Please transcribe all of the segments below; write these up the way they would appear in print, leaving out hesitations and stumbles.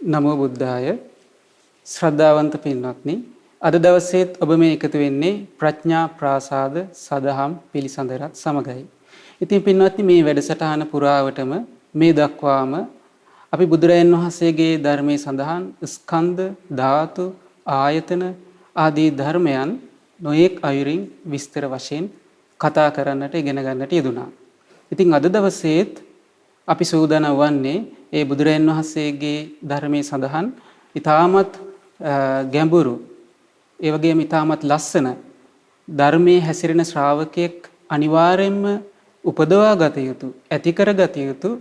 නමෝ බුද්ධාය ශ්‍රද්ධාවන්ත පින්වත්නි අද දවසේත් ඔබ මේ එකතු වෙන්නේ ප්‍රඥා ප්‍රාසාද සදහම් පිළිසඳරත් සමගයි. ඉතින් පින්වත්නි මේ වැඩසටහන පුරාවටම මේ දක්වාම අපි බුදුරජාණන් වහන්සේගේ ධර්මයේ සඳහන් ස්කන්ධ ධාතු ආයතන ආදී ධර්මයන් නොයෙක් අයුරින් විස්තර වශයෙන් කතා කරන්නට ඉගෙන ගන්නට යෙදුණා. ඉතින් අද දවසේත් අපි සූදානම් වන්නේ ඒ බුදුරජාණන් වහන්සේගේ ධර්මයේ සඳහන් ඊටමත් ගැඹුරු ඒ වගේම ඊටමත් ලස්සන ධර්මයේ හැසිරෙන ශ්‍රාවකයෙක් අනිවාර්යයෙන්ම උපදවා ගත යුතු ඇති කරගත යුතු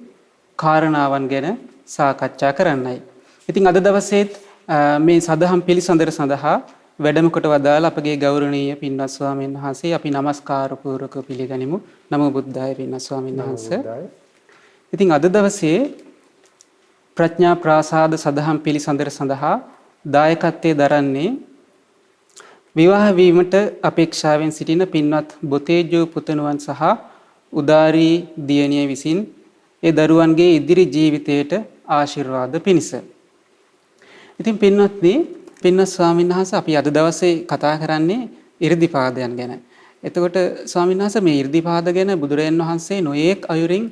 කාරණාවන් ගැන සාකච්ඡා කරන්නයි. ඉතින් අද දවසේත් මේ සදහම් පිළිසඳර සඳහා වැඩම කොට වදාළ අපගේ ගෞරවනීය පින්වත් ස්වාමීන් වහන්සේ අපි নমස්කාර පූර්වක පිළිගනිමු. නමෝ බුද්ධාය පින්වත් ස්වාමීන් වහන්සේ. ඉතින් අද දවසේ ප්‍රඥා ප්‍රාසාද සදහම් පිළිසඳර සඳහා දායකත්වයේ දරන්නේ විවාහ වීමට අපේක්ෂාවෙන් සිටින පින්වත් බොතේජෝ පුතණුවන් සහ උදාරී දියණිය විසින් ඒ දරුවන්ගේ ඉදිරි ජීවිතයට ආශිර්වාද පිණිස. ඉතින් පින්වත්නි පින්වත් ස්වාමීන් වහන්සේ අපි අද දවසේ කතා කරන්නේ 이르දිපාදයන් ගැන. එතකොට ස්වාමීන් වහන්සේ මේ 이르දිපාද ගැන බුදුරජාණන් වහන්සේ නොයේක් අයුරින්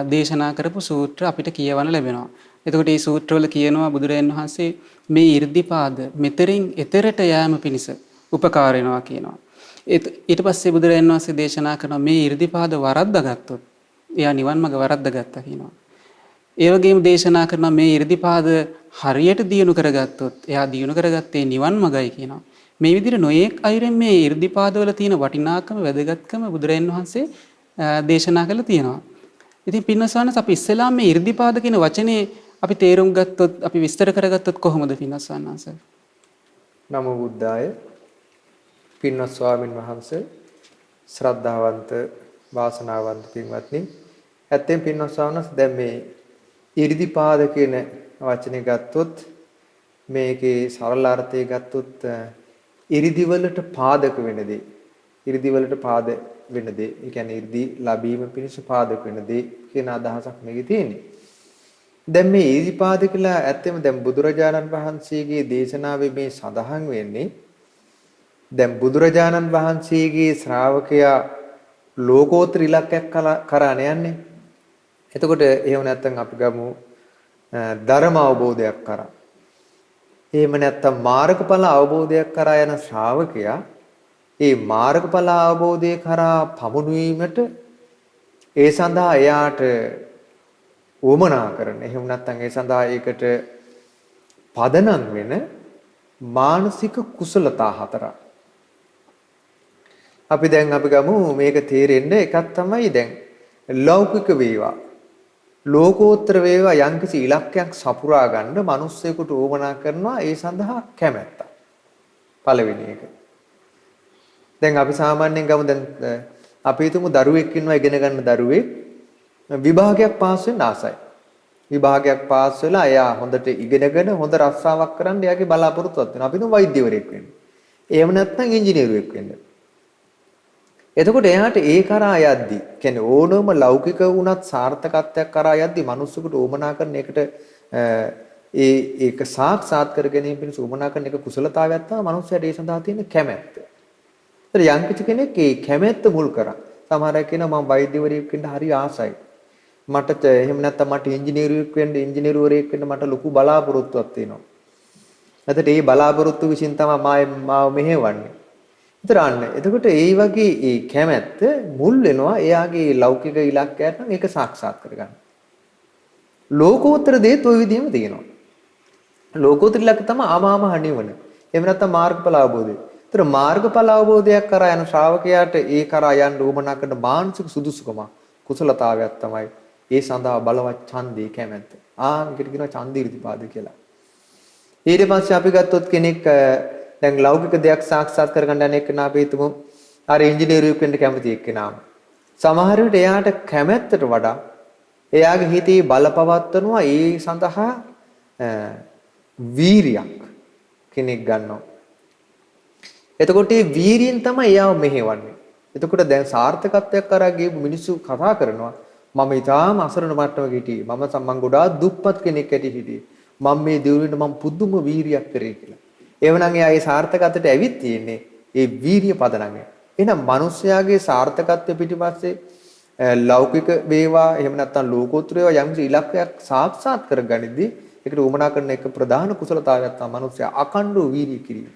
දේශනා කරපු සූත්‍ර අපිට කියවන ලැබෙනවා. එතකොට මේ සූත්‍රවල කියනවා බුදුරජාණන් වහන්සේ මේ 이르දිපාද මෙතරින් එතරට යෑම පිණිස උපකාර වෙනවා කියනවා. ඊට පස්සේ බුදුරජාණන් වහන්සේ දේශනා කරනවා මේ 이르දිපාද වරද්දාගත්තොත් එයා නිවන් මඟ වරද්දාගත්තා කියනවා. ඒ වගේම දේශනා කරනවා මේ 이르දිපාද හරියට දියුණු කරගත්තොත් එයා දියුණු කරගත්තේ නිවන් මඟයි කියනවා. මේ විදිහට නොයේක් අයුරින් මේ 이르දිපාදවල තියෙන වටිනාකම වැදගත්කම බුදුරජාණන් වහන්සේ දේශනා කළා තියෙනවා. ඉතින් පින්නසවනස් අපි ඉස්සෙල්ලාම මේ 이르දිපාද කියන වචනේ අපි තේරුම් ගත්තොත් අපි විස්තර කරගත්තොත් කොහොමද පින්නසවනස්? නමෝ බුද්ධාය පින්වත් ස්වාමින් වහන්සේ ශ්‍රද්ධාවන්ත වාසනාවන්ත පින්වත්නි ඇත්තෙන් පින්වත් ස්වාමීන් දැන් මේ 이르දිපාද කියන වචනේ ගත්තොත් මේකේ සරල අර්ථය ගත්තොත් 이르දි වලට පාදක වෙන දේ 이르දි වලට පාද වෙන දේ ඒ කියන්නේ 이르දි ලැබීම පිණිස පාදක වෙන දේ කියන අදහසක් මේකේ තියෙන්නේ. දැන් මේ 이르දිපාද කියලා ඇත්තෙම දැන් බුදුරජාණන් වහන්සේගේ දේශනාවේ මේ සඳහන් වෙන්නේ දැන් බුදුරජාණන් වහන්සේගේ ශ්‍රාවකයා ලෝකෝත්තර ඉලක්කයක් කරා යන්නේ. එතකොට එහෙම නැත්නම් අපි ගමු ධර්ම අවබෝධයක් කරා. එහෙම නැත්නම් මාර්ගඵල අවබෝධයක් කරා යන ශ්‍රාවකයා ඒ මාර්ගඵල අවබෝධය කරා පමුණුවීමට ඒ සඳහා එයාට උවමනා කරන එහෙම නැත්නම් ඒ සඳහා ඒකට පදනම් වෙන මානසික කුසලතා හතරක්. අපි ගමු මේක තේරෙන්න එකක් තමයි දැන් ලෞකික වේවා ලෝකෝත්තර වේවා යම්කිසි ඉලක්කයක් සපුරා ගන්න මිනිස්සෙකුට උවමනා කරනවා ඒ සඳහා කැමැත්ත. පළවෙනි එක. දැන් අපි සාමාන්‍යයෙන් ගමු දැන් අපි හිතමු දරුවෙක් ඉන්නවා ඉගෙන ගන්න දරුවෙක් විභාගයක් පාස් වෙන්න ආසයි. විභාගයක් පාස් වෙලා එයා හොඳට ඉගෙනගෙන හොඳ රස්සාවක් කරන්න එයාගේ බලාපොරොත්තුවක් වෙනවා. අපි හිතමු වෛද්‍යවරයෙක් වෙන්න. එහෙම නැත්නම් ඉංජිනේරුවෙක් වෙන්න. එතකොට එයාට ඒ කරා යද්දි කියන්නේ ඕනම ලෞකික වුණත් සාර්ථකත්වයක් කරා යද්දි මිනිස්සුන්ට ඕමනා කරන එකට ඒක සාක්ෂාත් කර ගැනීම පිණිස ඕමනා කරන එක කුසලතාවයක් තමයි මිනිස්සුන්ට ඒ සඳහා තියෙන කැමැත්ත. ඒතර යම් කිසි කෙනෙක් ඒ කැමැත්ත මුල් කරා. සමහර අය කියනවා මම වෛද්‍යවරයෙක් වෙන්න හරි ආසයි. මට එහෙම නැත්නම් මට ඉංජිනේරුවෙක් වෙන්න ඉංජිනේරුවරයෙක් වෙන්න මට ලොකු බලාපොරොත්තුවක් තියෙනවා. එතකොට මේ බලාපොරොත්තු විසින් තමයි මාව මෙහෙවන්නේ. එතකොට ඒ වගේ ඒ කැමැත්ත මුල් වෙනවා එයාගේ ලෞකික ඉලක්කයට නම් ඒක සාක්ෂාත් කරගන්න. ලෝකෝත්තර දේත් ওই විදිහම තියෙනවා. ලෝකෝත්තර ඉලක්ක තමයි ආමාමහ නිවන. එහෙම නැත්නම් මාර්ගඵල අවබෝධය. ඒතර මාර්ගඵල අවබෝධයක් කරා යන ශ්‍රාවකයාට ඒ කරා යන්න උවමනා කරන මානසික සුදුසුකම කුසලතාවයක් තමයි ඒ සඳහා බලවත් ඡන්දේ කැමැත්ත. මේකට කියනවා ඡන්දීර්තිපාද කියලා. ඊට පස්සේ අපි ගත්තොත් කෙනෙක් දැන් ලෞකික දෙයක් සාක්ෂාත් කරගන්න යන එක්කෙනා අපි හිතමු අර ඉංජිනේරුවෙක් වෙන්න කැමති එක්කෙනාම. සමහර විට එයාට කැමැත්තට වඩා එයාගේ හිතේ බලපවත්වනවා ඒ සඳහා වීරියක් කෙනෙක් ගන්නවා. එතකොට මේ වීරියෙන් තමයි එයාව මෙහෙවන්නේ. එතකොට දැන් සාර්ථකත්වයක් කරා ගියපු මිනිස්සු කතා කරනවා මම ඊටාම අසරණ මට්ටමක හිටියේ. මම ගොඩාක් දුප්පත් කෙනෙක් ඇටි හිටියේ. මම මේ දියුණුවෙන් මම පුදුම වීරියක් කරේ කියලා. එවනම් එයා ඒ සාර්ථකත්වයට ඇවිත් තියෙන්නේ ඒ වීරිය පදනමෙන්. එහෙනම් මිනිස්යාගේ සාර්ථකත්වය පිටිපස්සේ ලෞකික වේවා එහෙම නැත්නම් ලෝකෝත්තර වේවා යම්කිසි ඉලක්කයක් සාක්ෂාත් කරගනිද්දී ඒකට උමනා කරන එක ප්‍රධාන කුසලතාවයක් තමයි මිනිස්යා අකණ්ඩව වීරිය කිරීම.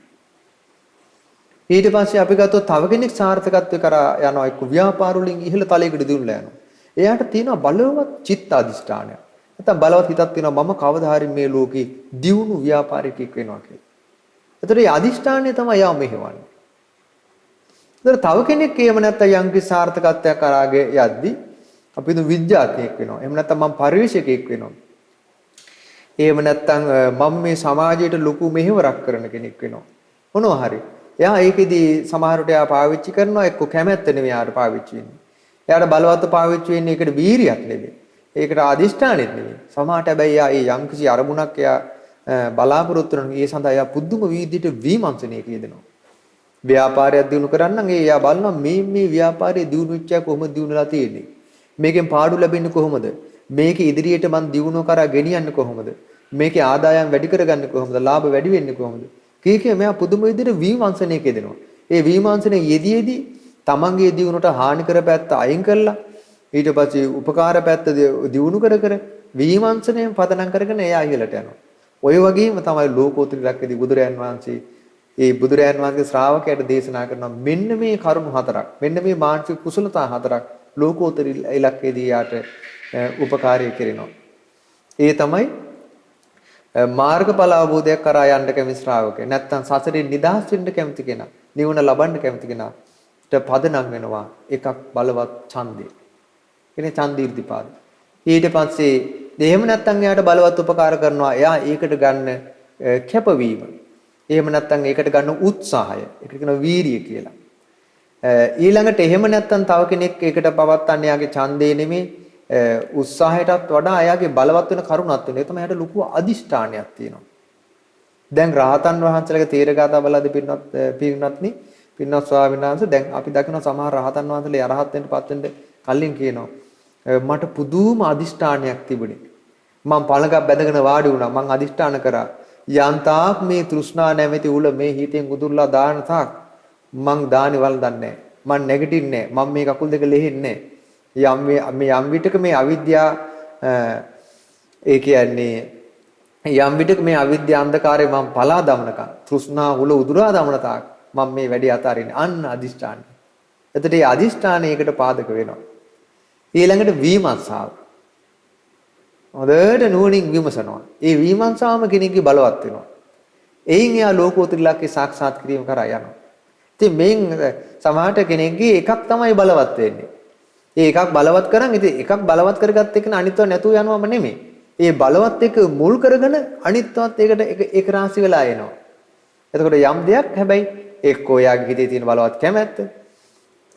ඊට පස්සේ අපි ගත්තොත් තව කෙනෙක් සාර්ථකත්වය කරා යනවා එක්ක ව්‍යාපාර වලින් ඉහළ තලයකට දිනුලා යනවා. එයාට තියෙනවා බලවත් චිත්ත අධිෂ්ඨානයක්. නැත්නම් බලවත් හිතක් තියෙනවා මම කවදා හරි මේ ලෝකේ දියුණු ව්‍යාපාරිකයෙක් වෙනවා කියලා. ඒතර මේ අධිෂ්ඨානය තමයි යා මෙහෙවන්නේ. ඒතර තව කෙනෙක් එහෙම නැත්නම් යම්කිසි සාර්ථකත්වයක් කරාගේ යද්දි අපි දු විද්‍යාඥයෙක් වෙනවා. එහෙම නැත්නම් මම පරිවේශකයෙක් වෙනවා. එහෙම නැත්නම් මම මේ සමාජයට ලොකු මෙහෙවරක් කරන කෙනෙක් වෙනවා. මොනවා හරි. එයා ඒකෙදි සමහරට එයා පාවිච්චි කරනවා එක්ක කැමැත්ත නෙවෙයි එයාට පාවිච්චි වෙන්නේ. එයාට බලවත් පාවිච්චි වෙන්නේ ඒකට වීරියක් නෙවෙයි. ඒකට අදිෂ්ඨානෙත් නෙවෙයි. සමහරට හැබැයි එයා ඒ යම්කිසි අරමුණක් එයා බලාපොරොත්තු වෙන ඒ සඳහා එයා පුදුම විදිහට විමර්ශනය කියදෙනවා. ව්‍යාපාරයක් දිනු කරන්න නම් එයා බලනවා මේ ව්‍යාපාරයේ දිනු වෙච්ච කොහොමද දිනුලා තියෙන්නේ? මේකෙන් පාඩු ලැබෙන්නේ කොහොමද? මේක ඉදිරියට මං දිනුව කරා ගෙනියන්නේ කොහොමද? මේකේ ආදායම් වැඩි කරගන්නේ කොහොමද? ලාභ වැඩි වෙන්නේ කොහොමද? කීකේ මෙයා පුදුම විදිහට විමර්ශනය කියදෙනවා. ඒ විමර්ශනයේ යෙදීදී තමන්ගේ දිනුවට හානි කර පැත්ත අයින් කරලා ඊට පස්සේ උපකාර පැත්ත දිනු කර විමර්ශනයෙන් පදනම් කරගෙන එයා ඉහළට යනවා. ඔය වගේම තමයි ලෝකෝත්තර ඉලක්කයේදී බුදුරයන් වහන්සේ ඒ බුදුරයන් වහන්සේ ශ්‍රාවකයට දේශනා කරනවා මෙන්න මේ කරුණු හතරක් මෙන්න මේ මානසික කුසලතා හතරක් ලෝකෝත්තර ඉලක්කයේදී යාට උපකාරය කරනවා. ඒ තමයි මාර්ගඵල අවබෝධයක් කරා යන්න කැමති ශ්‍රාවකයා. නැත්තම් සසරෙන් නිදහස් වෙන්න කැමති කෙනා, නිවන ලබන්න කැමති කෙනාට පදනම් වෙනවා එකක් බලවත් ඡන්දය. එනේ ඡන්දීර්තිපාද. ඊට පස්සේ එහෙම නැත්තම් එයාට බලවත් උපකාර කරනවා. එයා ඒකට ගන්න කැපවීම. එහෙම නැත්තම් ඒකට ගන්න උත්සාහය. ඒකට කියනවා වීරිය කියලා. ඊළඟට එහෙම නැත්තම් තව කෙනෙක් ඒකට පවත්තන්නේ යාගේ ඡන්දේ නෙමෙයි උත්සාහයටත් වඩා එයාගේ බලවත් වෙන කරුණක් වෙන. ඒ තමයි එයාට ලොකු අදිෂ්ඨානයක් තියෙනවා. දැන් රහතන් වහන්සේලාගේ තේරගාතා බලද්දී පින්වත් ස්වාමීන් වහන්සේ දැන් අපි දකිනවා සමහර රහතන් වහන්සේලා යරහත් වෙන්න පත් වෙන්න කලින් කියනවා මට පුදුම අදිෂ්ඨානයක් තිබුණේ. මම පළඟක් බැඳගෙන වාඩි වුණා. මං අදිෂ්ඨාන කරා යන්තාක් මේ තෘෂ්ණා නැමැති උල මේ හිතෙන් උදුරලා දාන තාක් මං දානි වළඳන්නේ නැහැ. මං නැගිටින්නේ නැහැ. මම මේ කකුල් දෙක ලෙහෙන්නේ නැහැ. යම් විටක මේ අවිද්‍යාව ඒ කියන්නේ යම් විටක මේ අවිද්‍යා අන්ධකාරය මම පලා දමනකම් තෘෂ්ණා උල උදුරා දමන තාක් මම මේ වැඩි අතාරින්නේ අන්න අදිෂ්ඨානයි. එතකොට මේ අදිෂ්ඨානයකට පාදක වෙනවා. ඊළඟට විමර්ශාව. හොඳට නුවණින් විමසනවා. ඒ විමර්ශාවම කෙනෙක්ගේ බලවත් වෙනවා. එයින් එයා ලෝකෝත්තර ඉලක්කේ සාක්ෂාත් කිරීම කරා යනවා. ඉතින් මේන් සමහරට කෙනෙක්ගේ එකක් තමයි බලවත් වෙන්නේ. ඒ එකක් බලවත් කරන් ඉතින් එකක් බලවත් කරගත්ත එක අනිත්ව නැතුව යනවම නෙමෙයි. ඒ බලවත් එක මුල් කරගෙන අනිත්වත් ඒකට ඒක රාශි වෙලා එනවා. එතකොට යම් දෙයක් හැබැයි එක්කෝ යාගේ හිතේ තියෙන බලවත් කැමැත්ත.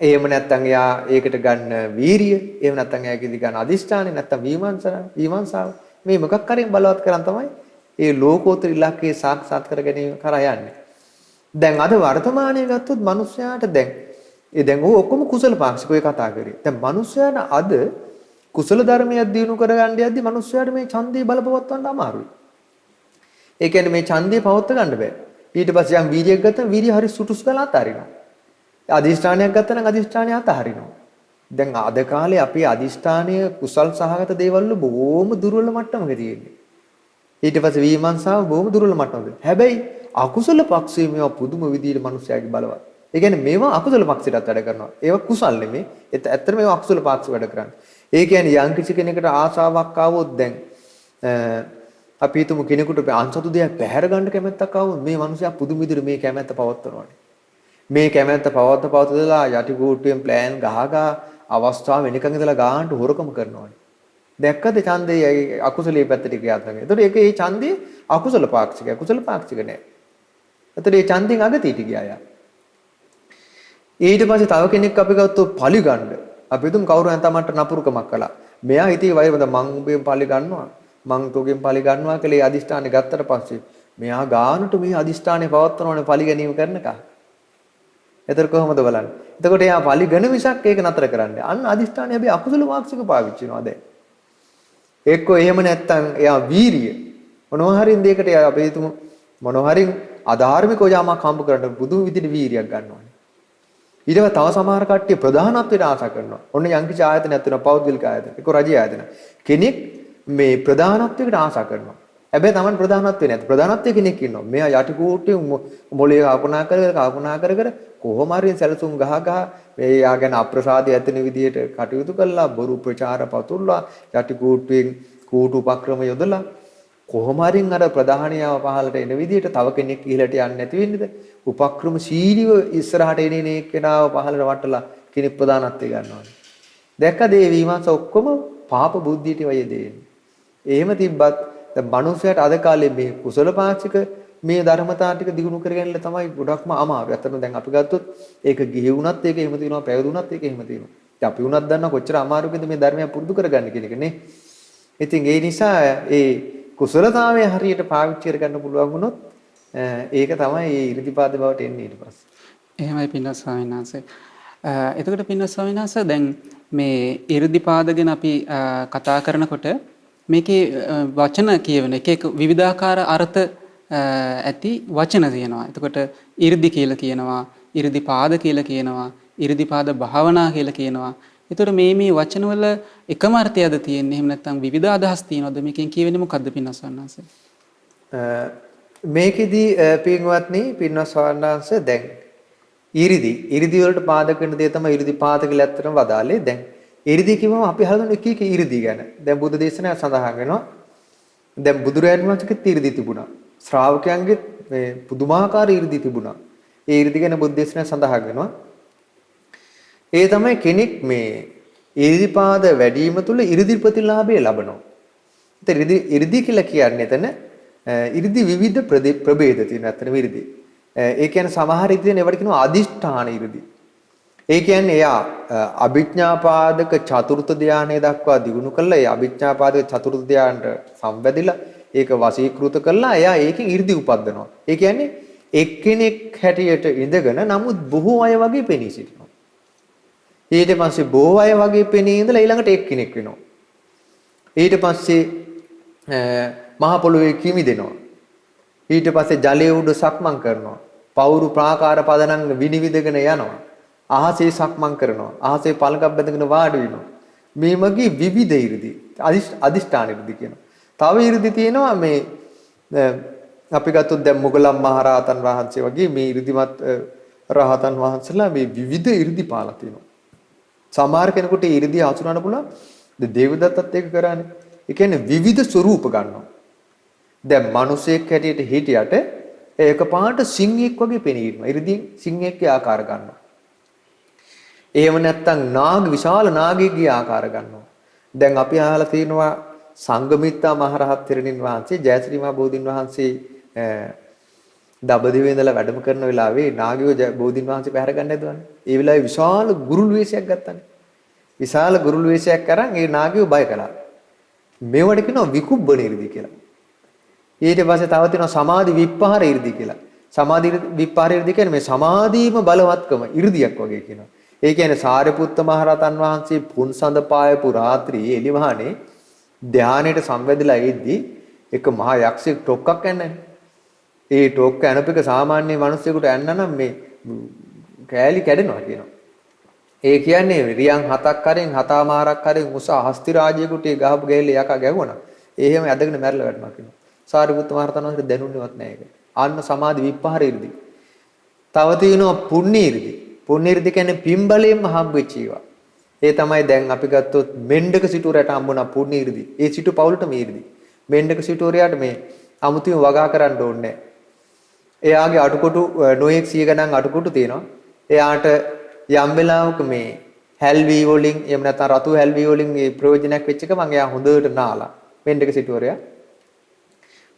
එහෙම නැත්නම් එයා ඒකට ගන්න වීරිය, එහෙම නැත්නම් එයාගේ ගන්න අදිෂ්ඨානෙ, නැත්නම් විමර්ශාව. මේ මොකක් කරෙන් බලවත් කරන් තමයි ඒ ලෝකෝත්තර ඉලක්කේ සාක්ෂාත් කර ගැනීම කරා යන්නේ. දැන් අද වර්තමානයේ ගත්තොත් මිනිස්යාට දැන් ඔක්කොම කුසල පාක්ෂිකව කතා කරේ. දැන් මිනිස්යාට අද කුසල ධර්මයක් දිනු කරගන්න යද්දි මිනිස්යාට මේ ඡන්දේ බලපවත්වන්න අමාරුයි. ඒ කියන්නේ මේ ඡන්දේ පවත්ව ගන්න බෑ. ඊට පස්සේ යම් වීර්යයක් ගත්තම වීර්ය හරි සුටුස් ගලා අතාරිනවා. අදිෂ්ඨානයක් ගත්තා නම් අදිෂ්ඨානය අතහරිනවා. දැන් අද කාලේ අපේ අදිෂ්ඨානය කුසල් සහගත දේවල් වල බොහොම දුර්වල මට්ටමක තියෙන්නේ. ඊට පස්සේ විමර්ශාව බොහොම දුර්වල මට්ටමක. හැබැයි අකුසල පක්ෂයේ මේවා පුදුම විදිහට මිනිස්යාගේ බලවත්. ඒ කියන්නේ මේවා අකුසල පක්ෂයටත් වැඩ කරනවා. ඒවා කුසල් නෙමෙයි. ඇත්තටම මේවා අකුසල පක්ෂ වැඩ කරන්නේ. ඒ කියන්නේ යම් කිසි කෙනෙකුට ආශාවක් ආවොත් දැන් අපි හිතමු කෙනෙකුට අන්සතු දෙයක් පැහැර ගන්න කැමැත්තක් ආවොත් මේ මිනිසයා පුදුම විදිහට මේ කැමැත්ත පවත්වනවානේ. මේ කැමැත්ත පවත්වලා යටි කූට්ටුවෙන් ප්ලෑන් ගහගා අවස්ථාව වෙනකන් ඉඳලා ගාහන්ට හොරකම කරනවානේ. දැක්කද ඡන්දේ අකුසලයේ පැත්තට ගියාත් නම්. ඒතකොට ඒකේ ඡන්දේ අකුසල පාක්ෂිකයි. කුසල පාක්ෂික නෑ. ඒතකොට මේ ඡන්දෙන් අගතියට ගියා යා. ඊට පස්සේ තව කෙනෙක් අපි ගත්තොත් පලි ගන්න. අපි හිතමු කවුරු හරි තමන්ට නපුරුකමක් කළා. මෙයා හිතේ වෛරවද මං උඹෙන් පලි ගන්නවා. මං තෝගෙන් පලි ගන්නවා කියලා ඒ අදිෂ්ඨානේ ගත්තට පස්සේ මෙයා ගානට මේ අදිෂ්ඨානේ පවත්වනවනේ පලි ගැනීම කරනකම්. එතකොට කොහොමද බලන්නේ? එතකොට එයා පලි ගන මිසක් ඒක නතර කරන්නේ. අන්න අදිෂ්ඨානේ හැබැයි අකුසල වාක්සික පාවිච්චි වෙනවා දැන්. එක්කෝ එහෙම නැත්තම් එයා වීරිය. මොනවා හරි දෙයකට අපි හිතමු මොනවා හරි අධාර්මිකව යමක් හම්බ කරන්න බුදු විදිහට වීරියක් ගන්නවානේ. ඊට පස්සේ තව සමහර කට්ටිය ප්‍රධානත්වයට ආශා කරනවා. ඔන්න යම්කිසි ආයතනයක් තියෙනවා පෞද්ගලික ආයතන. ඒක රජීය ආයතන. කෙනෙක් මේ ප්‍රධානත්වයකට ආශා කරනවා. හැබැයි Taman ප්‍රධානත්වේ නැත. ප්‍රධානත්වයේ කෙනෙක් ඉන්නවා. මෙයා යටි කූට්ටුවේ මොලේ කල්පනා කර කොහොම හරි සැලසුම් ගහ මේ යා ගැන අප්‍රසාදය ඇතින විදියට කටයුතු කළා බොරු ප්‍රචාර පතුරලා යටි කූට්ටුවෙන් කූටු උපක්‍රම යොදලා කොහොම හරි අර ප්‍රධානියව පහලට එන විදියට තව කෙනෙක් ඉහළට යන්නේ නැති වෙන්නේද උපක්‍රම ශීලීව ඉස්සරහට එන කෙනාව පහලට වටලා කෙනෙක් ප්‍රධානත්වයේ ගන්නවානේ. දැක්කද මේ විමර්ශ ඔක්කොම පාප බුද්ධියට වය දෙන්නේ. එහෙම තිබ්බත් දැන් මිනිස්සයාට අද කාලේ මේ කුසල පාක්ෂික මේ ධර්මතා ටික දිනු කරගන්න තමයි ගොඩක්ම අමාරු. අතන දැන් අපි ගත්තොත් ඒක ගිහි වුණත් ඒක එහෙම තියෙනවා, පැවිදුණත් ඒක එහෙම තියෙනවා. ඉතින් අපි වුණත් දන්නා කොච්චර අමාරුද මේ ධර්මය පුරුදු කරගන්න කියන එක නේ. ඉතින් ඒ නිසා ඒ කුසලතාවය හරියට පාවිච්චි කරගන්න පුළුවන් වුණොත් ඒක තමයි මේ ඉරිදිපාද බවට එන්නේ ඊට පස්සේ. එහෙමයි පින්වත් ස්වාමීන් වහන්සේ. එතකොට පින්වත් ස්වාමීන් වහන්සේ දැන් මේ ඉරිදිපාද ගැන අපි කතා කරනකොට මේකේ වචන කියවෙන එක විවිධාකාර අර්ථ ඇති වචන තියෙනවා. එතකොට 이르දි කියලා කියනවා, 이르දිපාද කියලා කියනවා, 이르දිපාද භාවනා කියලා කියනවා. එතකොට මේ වචනවල එකම අර්ථයද තියෙන්නේ? එහෙම නැත්නම් විවිධ අදහස් තියෙනවද? මේකෙන් කියවෙන්නේ මොකද්ද පින්නස්සන්නanse? මේකෙදි පින්වත්නි පින්නස්සන්නanse දැන් ඉරිදි වලට පාදක වෙන දේ තමයි 이르දිපාද කියලා ඇත්තටම වදාලේ. දැන් ඉරිදි කිව්වම අපි හඳුනන එක ඉරිදි ගැන. දැන් බුද්ධ දේශනාව සඳහන් වෙනවා. දැන් බුදුරජාණන් වහන්සේගෙත් ඉරිදි තිබුණා. ශ්‍රාවකයන්ගෙත් මේ පුදුමාකාර 이르දි තිබුණා. ඒ 이르දි ගැන බුද්ධ දේශනාවේ සඳහන් වෙනවා. ඒ තමයි කෙනෙක් මේ 이르දිපාද වැඩිම තුල 이르දි ප්‍රතිලාභය ලබනවා. ඒත් 이르දි කියලා කියන්නේ එතන 이르දි විවිධ ප්‍රභේද තියෙනවා. අතන 이르දි. ඒ කියන්නේ සමහර ඉදිරියෙන් ඒවට කියනවා අදිෂ්ඨාන 이르දි. ඒ කියන්නේ එයා අභිඥාපාදක චතුර්ථ ධානය දක්වා දියුණු කළා. ඒ අභිඥාපාදක චතුර්ථ ධානයට සම්බැඳිලා ඒක වශීකృత කළා. එයා ඒකෙන් 이르දි උපද්දනවා. ඒ කියන්නේ එක්කෙනෙක් හැටියට ඉඳගෙන නමුත් බොහෝ අය වගේ පෙනී සිටිනවා. ඊට පස්සේ බොහෝ අය වගේ පෙනී ඉඳලා ඊළඟට එක්කෙනෙක් වෙනවා. ඊට පස්සේ මහ පොළොවේ කිමිදෙනවා. ඊට පස්සේ ජලයේ උඩ සක්මන් කරනවා. පවුරු ප්‍රාකාර පදනම් විනිවිදගෙන යනවා. අහසේ සක්මන් කරනවා. අහසේ පළඟක් බැඳගෙන වාඩි වෙනවා. මේ වගේ විවිධ 이르දි අදිෂ්ඨාන 이르දි කියනවා. තව 이르දි තියෙනවා මේ අපි ගත්තොත් දැන් මොගලම් මහරහතන් වහන්සේ වගේ මේ 이르දිමත් රහතන් වහන්සේලා මේ විවිධ 이르දි පාලා තියෙනවා. සමහර කෙනෙකුට 이르දි අසුරන්න පුළුවන්. දේවදත්තත් ඒක කරානේ. ඒ කියන්නේ විවිධ ස්වරූප ගන්නවා. දැන් මිනිසෙක් හැටියට හිටියට ඒකපාරට සිංහෙක් වගේ පෙනී ඉන්නවා. 이르දි සිංහෙක්ගේ ආකාර ගන්නවා. එහෙම නැත්නම් විශාල නාගයෙක්ගේ ආකාර ගන්නවා. දැන් අපි අහලා තියෙනවා සංඝමිත්තා මහරහත් තෙරණින් වහන්සේ ජයශ්‍රී මහ බෝධින් වහන්සේ දඹදිවේ ඉඳලා වැඩම කරන වෙලාවේ නාගයෝ බෝධින් වහන්සේ පැහැර ගන්න හදුවානේ. ඒ වෙලාවේ විශාල ගුරුල් වේශයක් ගත්තානේ. විශාල ගුරුල් වේශයක් අරන් ඒ නාගයෝ බය කළා. මේවට කියනවා විකුබ්බන 이르දි කියලා. ඊට පස්සේ තව තියෙනවා සමාධි විප්පහාර 이르දි කියලා. සමාධි විප්පහාර 이르දි කියන්නේ මේ සමාධියම බලවත්කම 이르දියක් වගේ කියනවා. ඒ කියන්නේ සාරිපුත්ත මහරහතන් වහන්සේ පුන්සඳ පායපු රාත්‍රියේ එළිවහනේ ධානයට සංවැදිලා ඉද්දී එක මහා යක්ෂයෙක් ටොක්ක්ක් ඇන්නනේ. ඒ ටොක්ක ඇනපෙක සාමාන්‍ය මිනිස්සුෙකුට ඇන්න නම් මේ කෑලි කැඩෙනවා කියනවා. ඒ කියන්නේ රියන් 7ක් හරින් 7මාරක් හරින් උස හස්ති රාජයෙකුට ගහපු ගෙල්ල යකා ගැහුණා. ඒ එහෙම ඇදගෙන මැරලා වැටෙනවා කියනවා. සාරිපුත්ත මහරහතන් වහන්සේට දැනුන්නේවත් නැහැ ඒක. අන්න සමාධි විප්පහාර 이르දි. තව තියෙනවා පුණ්‍ය 이르දි. පුණ්‍ය 이르දි කියන්නේ පින්බලයෙන්ම හම්බෙච්ච ඒවා. ඒ තමයි දැන් අපි ගත්තොත් මෙණ්ඩක සිටුවරයට හම්බුණා පුණ්‍ය 이르දි. ඒ සිටු පවුලට මේ 이르දි. මෙණ්ඩක සිටුවරයාට මේ අමුතුවෙන් වගා කරන්න ඕනේ නැහැ. එයාගේ අටකොටු නොයෙක් 100 ගණන් අටකොටු තියෙනවා. එයාට යම් වෙලාවක මේ හැල්වි වලින් එහෙම නැත්නම් රතු හැල්වි වලින් මේ ප්‍රයෝජනයක් වෙච්ච එක මම එයා හොඳට නාලා. මෙණ්ඩක සිටුවරයා.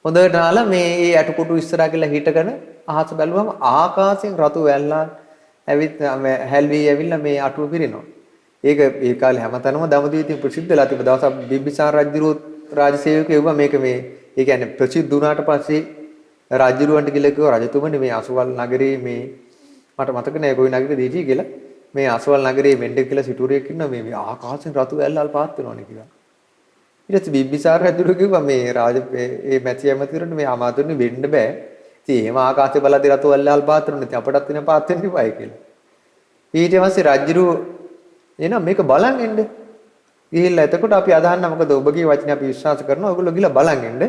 හොඳට නාලා මේ අටකොටු ඉස්සරහා කියලා හිටගෙන අහස බැලුවම ආකාශයෙන් රතු වැල්ලා ඇවිත් හැල්වි ඇවිල්ලා මේ අටුව පිරිනවා. ඒක ඒ කාලේ හැමතැනම දඹදිවේ තියෙන ප්‍රසිද්ධ වෙලා තිබ්බ දවසක් බිම්බිසාර රජුරුවත් රාජසේවකයෝ එවුවා මේක මේ ඒ කියන්නේ ප්‍රසිද්ධ වුණාට පස්සේ රජුරුවන්ට කියලා කිව්වා රජතුමනි මේ අසවල් නගරේ මේ මට මතක නෑ කොයි නගරේ දීටි කියලා මේ අසවල් නගරේ මෙණ්ඩක කියලා සිටුවරයෙක් ඉන්නවා මේ ආකාශයෙන් රතු වැල්ලාල් පාත් වෙනවනේ කියලා. ඊට පස්සේ බිම්බිසාර රජුරු කිව්වා මේ මේ මැති ඇමතිවරට මේ අමාතුරුනි වෙන්න බෑ. ඉතින් එහෙම ආකාශය බලද්දී රතු වල්ලාල් පාත්‍රනේ ඉතින් අපටත් වෙන පාත් වෙන්න ඉපයි කියලා. ඊට පස්සේ රජුරු එහෙනම් මේක බලන් එන්න. ගිහිල්ලා එතකොට අපි අදහන්න මොකද ඔබගේ වචනේ අපි විශ්වාස කරනවා. ඔයගොල්ලෝ ගිහලා බලන් එන්න.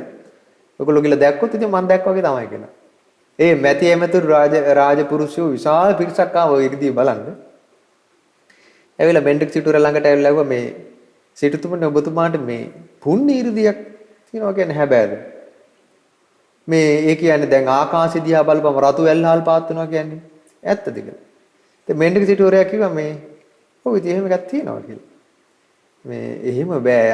ඔයගොල්ලෝ ගිහලා දැක්කොත් ඉතින් මම දැක්ක වගේ තමයි කියලා. ඒ මැති ඇමතුරු රාජපුරුෂයෝ විශාල පිරිසක් ආව ඔය ඉරිදී බලන්න. ඇවිල්ලා බෙන්ඩක් සිටුවර ළඟට ඇවිල්ලා ඇහුවා මේ සිටුතුමනි ඔබතුමාට මේ පුණ්‍ය ඉරිදියක් තියනවා කියන්නේ හැබෑද? මේ ඒ කියන්නේ දැන් ආකාශය දිහා බලපම රතු වැල්හල් පාත් වෙනවා කියන්නේ ඇත්තද කියලා. ඉතින් බෙන්ඩක් සිටුවරයා කිව්වා මේ ඔව් ඉතින් එහෙම එකක් තියෙනවා කියලා. මේ එහෙම බෑ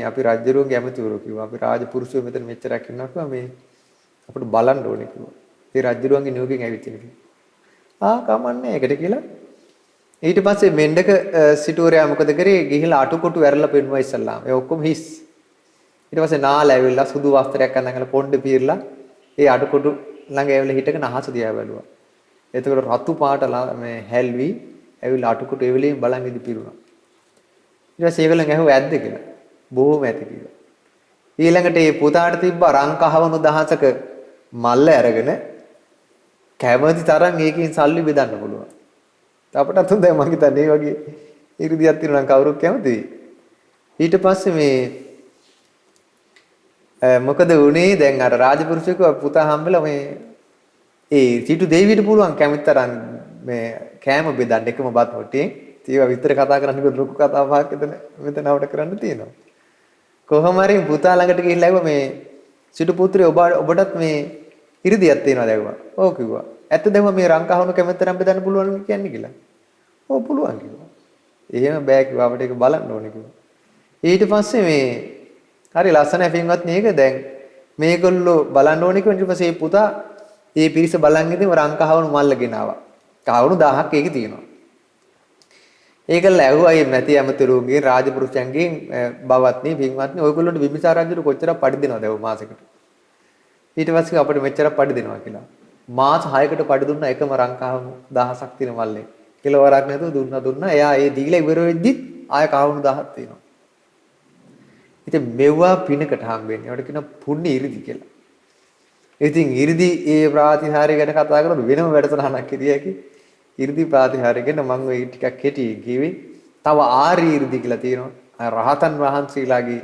අපි රජුරුවන්ගේ ඇමතිවරු කිව්වා. අපි රාජපුරුෂයෝ මෙතන මෙච්චරක් ඉන්නවා කිව්වා මේ අපිට බලන්න ඕනේ කිව්වා. ඒ රජුරුවන්ගේ නියෝගයෙන් ඇවිත් ඉන්නේ. කමන්නේ ඒකට කියලා. ඊට පස්සේ මෙන්ඩක සිටුවරයා මොකද කරේ ගිහිලා අටුකොටු වැරලා පෙන්නුවා ඉස්සල්ලාම. ඒ ඔක්කොම හිස්. ඊට පස්සේ නාල ඇවිල්ලා සුදු වස්ත්‍රයක් අඳගෙන පොණ්ඩ පීරලා ඒ අටුකොටු ළඟ ඇවිල්ලා හිටගෙන අහස දිහා බැලුවා. එතකොට රතු පාට මේ හැල්වි ඇවිල්ලා අටුකොටු එවෙලෙන් බලන් ඉදි පිරුණා. ඊට පස්සේ ඒගොල්ලන් ඇහුවා ඇද්ද කියලා. බොහොම ඇති කියලා. ඊළඟට මේ පුතාට තිබ්බ රන් කහවණු දහසක මල්ල අරගෙන කැමති තරම් ඒකෙන් සල්ලි බෙදන්න පුළුවන්. අපටත් හොඳයි මං හිතන්නේ මේ වගේ ඉරිදියක් තියෙනවා නම් කවුරුත් කැමතියි. ඊට පස්සේ මේ මොකද වුනේ දැන් අර රාජපුරුෂයෙකු පුතා හම්බෙලා මේ ඒ සීටු දෙවියට පුළුවන් කැමති තරම් මේ කෑම බෙදන්න එකම බත් හොට්ටියෙන්. ඒවා විතර කතා කරන්නේ ලොකු කතාවක් මෙතන අපිට කරන්න තියෙනවා. කොහොම හරි පුතා ළඟට ගිහිල්ලා ඇහුවා මේ සිටු පුත්‍රය ඔබටත් මේ ඉරිදියක් තියෙනවද ඇහුවා. ඔව් කිව්වා. ඇත්තද මේ රං කහවණු කැමති තරම් බෙදන්න පුළුවන් කියන්නේ කියලා. ඔව් පුළුවන් කිව්වා. එහෙම බෑ කිව්වා අපිට ඒක බලන්න ඕනේ කිව්වා. ඊට පස්සේ මේ හරි ලස්සනයි පින්වත්නි මේක දැන් මේගොල්ලෝ බලන්න ඕනේ කිව්වා. ඊට පස්සේ පුතා මේ පිරිස බලන් ඉඳන් රං කහවණු මල්ල ගෙනාවා. කහවණු 1000ක් ඒකේ තියෙනවා. ඒකල ඇහුවා මේ මැති ඇමතිරුන්ගේ රාජපුරුෂයන්ගෙන් බවත්නි පින්වත්නි ඔයගොල්ලන්ට බිම්බිසාර රජුට කොච්චර පඩි දෙනවද ඔය මාසෙකට? ඊට පස්සේ අපිට මෙච්චර පඩි දෙනවා කියලා. මාස 6කට පඩි දුන්නා එකම රං කහවණු 1000ක් තියෙන මල්ලේ. කිලවරක් නැතුව දුන්නා. එයා ඒ දීලා ඉවර වෙද්දිත් ආය කහවණු 1000ක් තියෙනවා. ඉතින් මෙවුවා පිනකට හම්බෙන්නේ. ඒකට කියන පුණ්‍ය ඉරිදි කියලා. ඉතින් ඉරිදි ඒ ප්‍රාතිහාර්ය ගැන කතා කරනකොට වෙනම වැඩසටහනක් කිරියකි. ඉරිදි ප්‍රාතිහාර්ය ගැන මම ඔය ටිකක් කෙටි කිව්වේ. තව ආර්ය ඉරිදි කියලා තියෙනවා. රහතන් වහන්සේලාගේ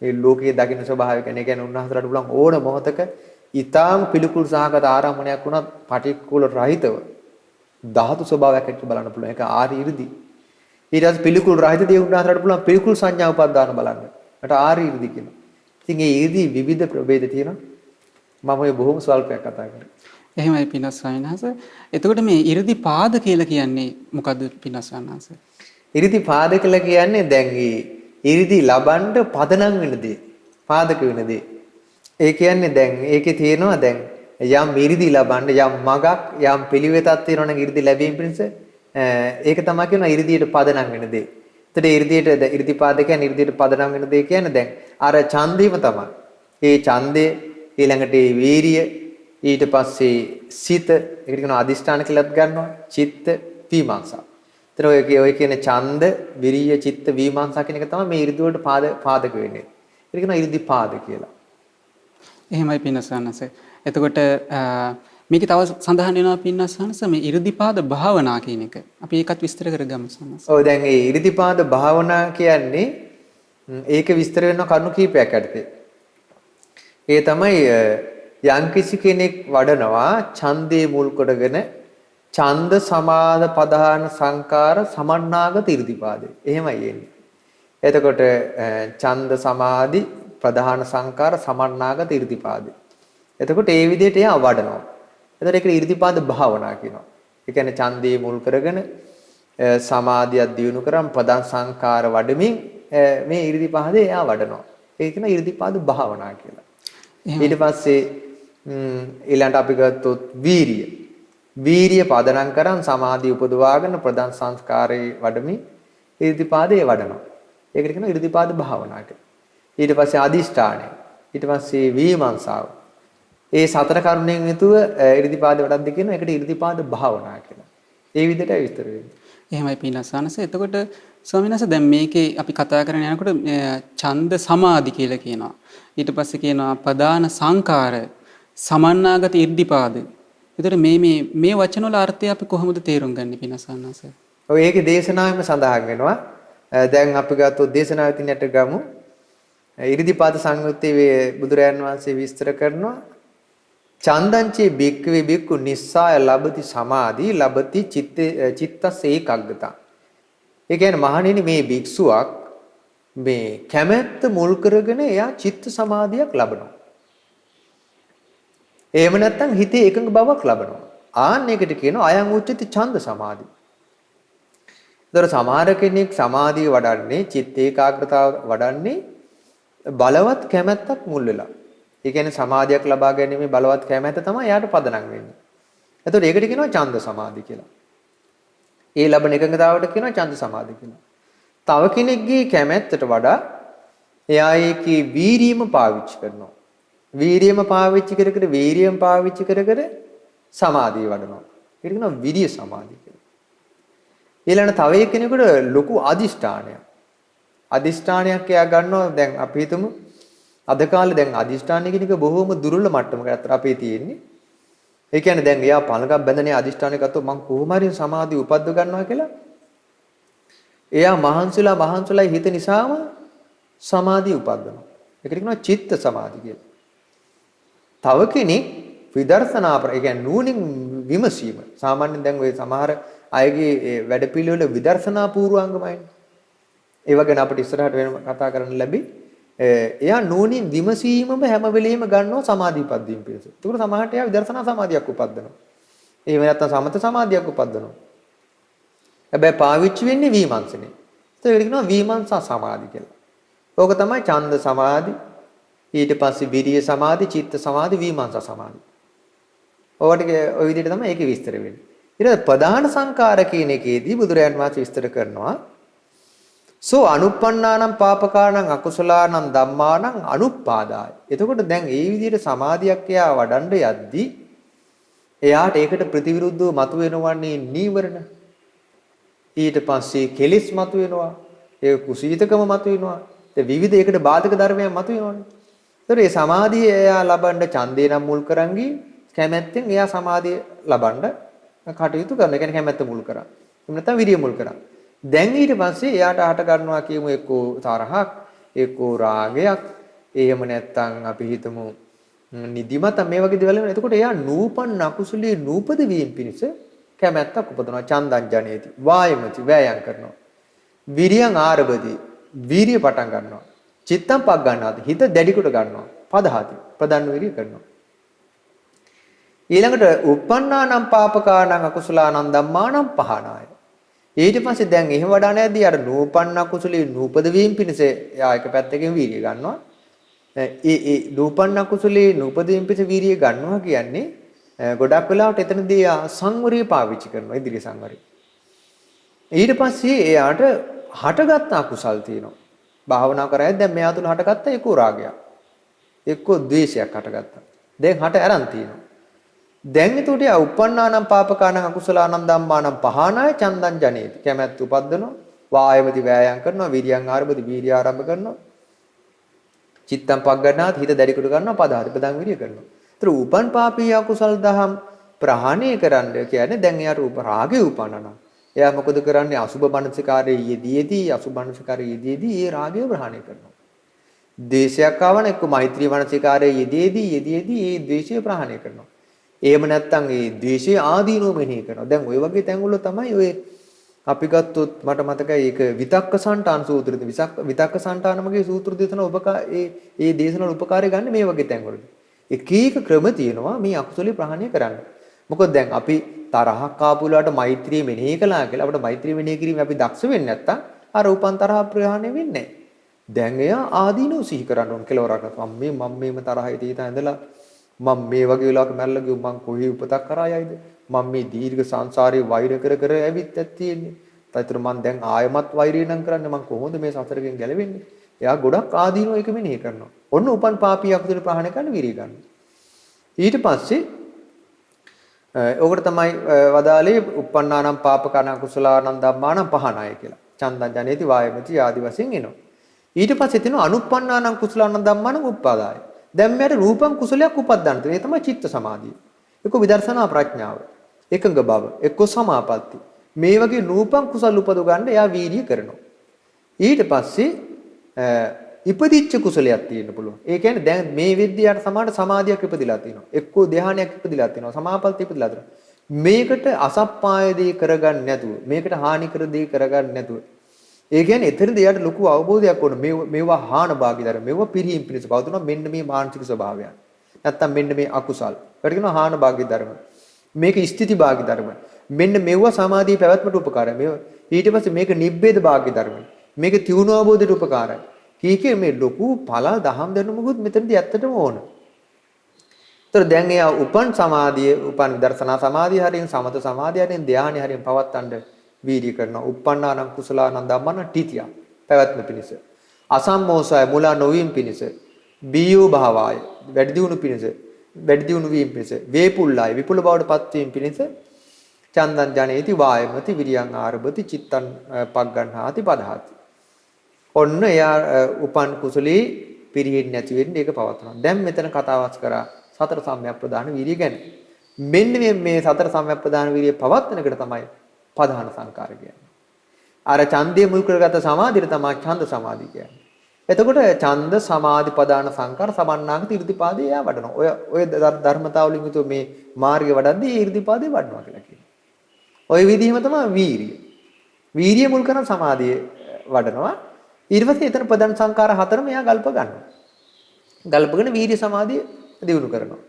මේ ලෝකයේ දකින්න ස්වභාවය ගැන කියන්නේ උන්වහන්සේලාට පුළුවන් ඕන මොහොතක ඊටාම් පිළිකුල් සහගත ආරම්භණයක් වුණත් පටික්කුල රහිතව ධාතු ස්වභාවයක් ඇතුළත බලන්න පුළුවන්. ඒක ආර්ය ඉරිදි. ඊට පස්සේ පිළිකුල් රහිත දේ උන්වහන්සේලාට පුළුවන් පිළිකුල් සංඥා උපදාන බලන්න. ඒකට ආර්ය ඉරිදි කියනවා. ඉතින් මේ ඉරිදි විවිධ ප්‍රභේද තියෙනවා. මම ඔය බොහොම ස්වල්පයක් කතා කරේ. එහෙමයි පිනස් සයනහස. එතකොට මේ 이르දි පාද කියලා කියන්නේ මොකද්ද පිනස් සයනහස? 이르දි පාද කියලා කියන්නේ දැන් ඉරිදි ලබන්න පදනම් වෙන දේ. පාදක වෙන දේ. ඒ කියන්නේ දැන් ඒකේ තියෙනවා දැන් යම් ඉරිදි ලබන්න යම් මගක් යම් පිළිවෙතක් තියෙනවා නම් ඉරිදි ලැබීම පිණිස ඒක තමයි කියනවා ඉරිදියට පදනම් වෙන දේ. එතකොට ඉරිදියට ඉරිදි පාද කියන්නේ ඉරිදියට පදනම් වෙන දේ කියන්නේ දැන් අර ඡන්දීම තමයි. ඒ ඡන්දේ ඊළඟට ඒ වීරිය ඊට පස්සේ සිත ඒකට කියනවා අදිෂ්ඨාන කියලාත් ගන්නවා. චිත්ත විමර්ශා. එතන ඔය කියන්නේ ඡන්ද, විරිය, චිත්ත, විමර්ශා කියන එක තමයි මේ ඉරිදි වලට පාදක වෙන්නේ. ඒක කියනවා ඉරිදි පාද කියලා. එහෙමයි පින්නසන්නස. එතකොට මේකේ තව සඳහන් වෙනවා පින්නසන්නස මේ 이르දිපාද භාවනා කියන එක. අපි ඒකත් විස්තර කරගමු සන්නස. ඔව් දැන් මේ 이르දිපාද භාවනා කියන්නේ ඒක විස්තර වෙන කරුණු කීපයක් යටතේ. ඒ තමයි යම්කිසි කෙනෙක් වඩනවා ඡන්දේ මුල් කොටගෙන ඡන්ද සමාද පදාන සංකාර සමන්නාගත 이르දිපාදේ. එහෙමයි එන්නේ. එතකොට ඡන්ද සමාධි ප්‍රධාන සංකාර සමන්නාගත 이르දිපාදේ. එතකොට ඒ විදිහට එයා වඩනවා. එතකොට ඒකට 이르දිපාද භාවනා කියනවා. ඒ කියන්නේ ඡන්දේ මුල් කරගෙන සමාධියක් දියුණු කරන් ප්‍රධාන සංකාර වඩමින් මේ 이르දිපාදේ එයා වඩනවා. ඒක කියන 이르දිපාද භාවනා කියලා. ඊට පස්සේ ඊළඟට අපි ගත්තොත් වීරිය. වීරිය පදනම් කරන් සමාධිය උපදවාගෙන ප්‍රධාන සංස්කාරේ වඩමින් 이르දිපාදේ වඩනවා. ඒකට කියනවා 이르දිපාද භාවනා කියලා. ඊට පස්සේ අදිෂ්ඨානය. ඊට පස්සේ විමර්ශාව. ඒ සතර කරුණෙන් යුතුව 이르දිපාද වඩද්ද කියනවා. ඒකට 이르දිපාද භාවනා කියලා. ඒ විදිහට විස්තර වෙන්නේ. එහෙමයි පින්නසනස. එතකොට ස්වාමීන් වහන්සේ දැන් මේකේ අපි කතා කරගෙන යනකොට ඡන්ද සමාධි කියලා කියනවා. ඊට පස්සේ කියනවා ප්‍රදාන සංකාර සමන්නාගත ඉර්ධිපාද. එතකොට මේ වචන වල අර්ථය අපි කොහොමද තේරුම් ගන්නේ පින්නසනස? ඔය ඒකේ දේශනාවෙම සඳහන් වෙනවා. දැන් අපි ගත්තොත් දේශනාවෙත් ඉන්නට ගමු. ඉරිදිපාද සංයුත්තේ බුදුරයන් වහන්සේ විස්තර කරනවා චන්දංචේ බික්කවේ බික්කු නිස්සාය ලබති සමාධි ලබති චිත්තස් ඒකග්ගතා. ඒ කියන්නේ මහණෙනි මේ භික්ෂුවක් මේ කැමැත්ත මුල් කරගෙන එයා චිත්ත සමාධියක් ලබනවා. එහෙම නැත්නම් හිතේ එකඟ බවක් ලබනවා. ආන්න ඒකට කියනවා අයං උච්චති ඡන්ද සමාධි. ඒතර සමහර කෙනෙක් සමාධිය වඩන්නේ චිත්ත ඒකාග්‍රතාව වඩන්නේ බලවත් කැමැත්තක් මුල් වෙලා. ඒ කියන්නේ සමාධියක් ලබා ගැනීමේ බලවත් කැමැත්ත තමයි යාට පදනම් වෙන්නේ. එතකොට ඒකට කියනවා ඡන්ද සමාධි කියලා. ඒ ලබන එකඟතාවට කියනවා ඡන්ද සමාධි කියලා. තව කෙනෙක්ගේ කැමැත්තට වඩා එයා ඒකේ වීරියම පාවිච්චි කරනවා. වීරියම පාවිච්චි කර වීරියම පාවිච්චි කර සමාධිය වඩනවා. ඒකට කියනවා විරිය සමාධි කියලා. ඊළඟ තව එක්කෙනෙකුට ලොකු අදිෂ්ඨානයක්. අදිෂ්ඨානයක් එයා ගන්නවා. දැන් අපි හිතමු අද කාලේ දැන් අදිෂ්ඨානය කියන එක බොහොම දුර්වල මට්ටමක අතර අපේ තියෙන්නේ. ඒ කියන්නේ දැන් එයා පළඟක් බැඳනේ අදිෂ්ඨානය ගත්තොත් මං කොහොම හරි සමාධිය උපද්ද ගන්නවා කියලා. එයා මහන්සිලා හිත නිසාම සමාධිය උපද්දනවා. ඒකට කියනවා චිත්ත සමාධි කියලා. තව කෙනෙක් විදර්ශනා ඒ කියන්නේ නුවණින් විමසීම. සාමාන්‍යයෙන් දැන් ඔය සමහර අයගේ වැඩපිළිවෙල විදර්ශනා පූර්වාංගමයි. ඒව ගැන අපිට ඉස්සරහට වෙන කතා කරන්න ලැබි. එයා නුවණින් විමසීමම හැම වෙලෙම ගන්නවා සමාධි උපද්දීම් පිණිස. ඒකට සමහරට එයා විදර්ශනා සමාධියක් උපද්දනවා. එහෙම නැත්නම් සමත සමාධියක් උපද්දනවා. හැබැයි පාවිච්චි වෙන්නේ විමර්ශනේ. ඒකට කියනවා විමර්ශා සමාධි කියලා. ඕක තමයි ඡන්ද සමාධි, ඊට පස්සේ විරිය සමාධි, චිත්ත සමාධි, විමර්ශා සමාධි. ඔය විදිහට තමයි ඒකේ විස්තර වෙන්නේ. ඊට ප්‍රධාන සංකාර කියන එකේදී බුදුරයන් වහන්සේ විස්තර කරනවා සෝ අනුප්පන්නානම් පාපකානම් අකුසලානම් ධම්මානම් අනුප්පාදාය. එතකොට දැන් ඒ විදිහට සමාධියක් එයා වඩන්න යද්දී එයාට ඒකට ප්‍රතිවිරුද්ධව මතුවෙනවන්නේ නීවරණ. ඊට පස්සේ කෙලිස් මතුවෙනවා. ඒ කුසීතකම මතුවෙනවා. ඒ විවිධ ඒකට බාධක ධර්මයන් මතුවෙනවනේ. ඒතර මේ සමාධිය එයා ලබන්න ඡන්දේ නම් මුල් කරන්ගි කැමැත්තෙන් එයා සමාධිය ලබන්න කටයුතු කරන. ඒ කියන්නේ කැමැත්ත මුල් කරා. එහෙම නැත්නම් විරිය මුල් කරා. දැන් ඊට පස්සේ එයාට හට ගන්නවා කියමු එක්කෝ තරහක් එක්කෝ රාගයක් එහෙම නැත්නම් අපි හිතමු නිදිමත මේ වගේ දේවල් වෙනවා. එතකොට එයා නූපන් අකුසලී නූපද වීම පිණිස කැමැත්තක් උපදවනවා. චන්දං ජනේති වායමති වෑයම් කරනවා. විරියං ආරබති වීරිය පටන් ගන්නවා. චිත්තං පක් ගන්නවා. හිත දැඩි කොට ගන්නවා. පදහති ප්‍රදන්න විරිය කරනවා. ඊළඟට uppannānaṁ pāpakānaṁ akusalaanaṁ dhammānaṁ pahānāya. ඊට පස්සේ දැන් එහෙම වඩා නැද්දී අර නූපන්න කුසලී නූපද වීම පිණිස යා එක පැත්තකින් වීර්යය ගන්නවා. ඒ නූපන්න කුසලී නූපද වීම පිණිස වීර්යය ගන්නවා කියන්නේ ගොඩක් වෙලාවට එතනදී සංවරය පාවිච්චි කරනවා ඉදිරි සංවරය. ඊට පස්සේ එයාට හටගත් අකුසල් තියෙනවා. භාවනා කරායත් දැන් මෙයා තුල හටගත්ත එක්කෝ රාගයක්. එක්කෝ ද්වේෂයක් හටගත්තා. දැන් හට අරන් තියෙනවා. දැන් එතකොට යා uppannānaṁ pāpakānaṁ akusalaanaṁ dhammānaṁ pahānāya චන්දං ජනේති. කැමැත්ත උපද්දනවා, වායමති වෑයම් කරනවා, විරියං ආරම්භති වීර්ය ආරම්භ කරනවා. චිත්තං පග්ගණාත් හිත දැඩි කොට ගන්නවා, පදහරි පදං විරිය කරනවා. ඒතර උපන් පාපී අකුසල් දහම් ප්‍රහාණය කරන්න කියන්නේ දැන් එයාට රාගය උපන්නනවා. එයා මොකද කරන්නේ? අසුබ මනසිකාරයේ යෙදීදී අසුබ මනසිකාරයේ යෙදීදී ඒ රාගය ප්‍රහාණය කරනවා. ද්වේෂයක් ආවන එක්ක මෛත්‍රී මනසිකාරයේ යෙදීදී ඒ ද්වේෂය ප්‍රහාණය කරනවා. එහෙම නැත්නම් ඒ ද්වේෂයේ ආදීනෝ මෙනෙහි කරනවා. දැන් ওই වගේ තැන්වල තමයි ඔය අපි ගත්තොත් මට මතකයි ඒක විතක්ක සන්තාන සූත්‍රෙද විතක්ක සන්තානමගේ සූත්‍ර දේශන ඒ දේශනවල උපකාරය ගන්න මේ වගේ තැන්වලදී. එක ක්‍රම තියෙනවා මේ අකුසලේ ප්‍රහාණය කරන්න. මොකද දැන් අපි තරහක් ආපු වෙලාවට මෛත්‍රිය මෙනෙහි කළා කියලා අපිට මෛත්‍රිය මෙනෙහි කිරීම අපි දක්ෂ වෙන්නේ නැත්තම් අර උපන් තරහ ප්‍රහාණය වෙන්නේ නැහැ. දැන් එයා ආදීනෝ සිහි කරන්න ඕන කෙලවරක්. මම මේම තරහයි තීතා ඇඳලා මම මේ වගේ වෙලාවක මැරලා ගියොත් මං කොහේ උපතක් කරා යයිද? මම මේ දීර්ඝ සංසාරේ වෛර කර ඇවිත් තියෙන්නේ. ඒතර මං දැන් ආයමත් වෛරය නම් කරන්නේ මං කොහොමද මේ සසරකින් ගැලවෙන්නේ? එයා ගොඩක් ආදීනෝ එක මෙනෙහි කරනවා. ඔන්න උපන් පාපී අකුසල ප්‍රහාණය කරන්න විරිය ගන්නවා. ඊට පස්සේ ඔකට තමයි වදාලේ uppannānaṁ pāpakānaṁ කුසලානං ධම්මානං පහනයි කියලා. චන්දං ජනේති වායමති ආදි වශයෙන් එනවා. ඊට පස්සේ තියෙනවා අනුප්පන්නානං කුසලානං ධම්මානං උප්පාදාය. දැන් මෙයාට රූපං කුසලයක් උපද්දන්න තියෙනවා. ඒ තමයි චිත්ත සමාධිය. එක්ක විදර්ශනා ප්‍රඥාව. එකඟ බව. එක්ක සමාපatti. මේ වගේ රූපං කුසල උපදව ගන්න එයා වීර්ය කරනවා. ඊට පස්සේ ඉපදිච්ච කුසලයක් තියෙන්න පුළුවන්. ඒ කියන්නේ දැන් මේ විද්‍යාවට සමාන සමාධියක් ඉපදිලා තියෙනවා. එක්කෝ ධානයක් ඉපදිලා තියෙනවා. සමාපatti ඉපදිලා තියෙනවා. මේකට අසප්පාය දේ කරගන්න නැතුව, මේකට හානි කර දේ කරගන්න නැතුව. ඒ කියන්නේ එතනදී එයාට ලොකු අවබෝධයක් ඕන. මේවා හාන භාගීදාර. මේවා පිරීම් පිණිස පවතුන මෙන්න මේ මානසික ස්වභාවයන්. නැත්තම් මෙන්න මේ අකුසල්. ඒකට කියනවා හාන භාගීදාරම. මේක ස්ථಿತಿ භාගීදාරම. මෙන්න මෙවුවා සමාධිය පැවැත්මට උපකාරයි. මේ ඊට පස්සේ මේක නිබ්බේද භාගීදාරම. මේක තියුණු අවබෝධයට උපකාරයි. කීකේ මේ ලොකු පළල් දහම් දැනුමකුත් මෙතනදී ඇත්තටම ඕන. ඒතර දැන් එයා උපන් සමාධිය, උපන් විදර්ශනා සමාධිය හරින් සමත සමාධිය හරින් ධානය හරින් පවත්තන්න වීර්ය කරනවා. uppannānaṁ කුසලානං ධම්මන ඨිතිය. පැවැත්ම පිණිස. අසම්මෝසය මුලා නොවීම පිණිස. බීයෝ භාවය. වැඩි දියුණු පිණිස. වැඩි දියුණු වීම පිණිස. වේපුල්ලාය විපුල බවට පත් වීම පිණිස. චන්දං ජනේති වායමති විරියං ආරභති චිත්තං පග්ගණ්හාති පදහති. ඔන්න එයා උපන් කුසලී පිරිහෙන්නේ නැති වෙන්නේ ඒක පවත්නවා. දැන් මෙතන කතාවක් කරා සතර සම්‍යක් ප්‍රදාන වීර්ය ගැන. මෙන්න මේ සතර සම්‍යක් ප්‍රදාන වීර්ය පවත්වන එකට තමයි පධාන සංකාර කියන්නේ. අර ඡන්දයේ මුල් කරගත සමාධියට තමයි ඡන්ද සමාධිය කියන්නේ. එතකොට ඡන්ද සමාධි පදාන සංකාර සමන්නාගත 이르දිපාදේ එයා වඩනවා. ඔය ධර්මතාවලින් යුතුව මේ මාර්ගය වඩද්දී 이르දිපාදේ වඩනවා කියලා කියනවා. ඔය විදිහම තමයි වීර්ය. වීර්ය මුල් කරන සමාධිය වඩනවා. ඊට පස්සේ එතන ප්‍රධාන සංකාර හතරම එයා ගල්ප ගන්නවා. ගල්පගෙන වීර්ය සමාධිය දියුණු කරනවා.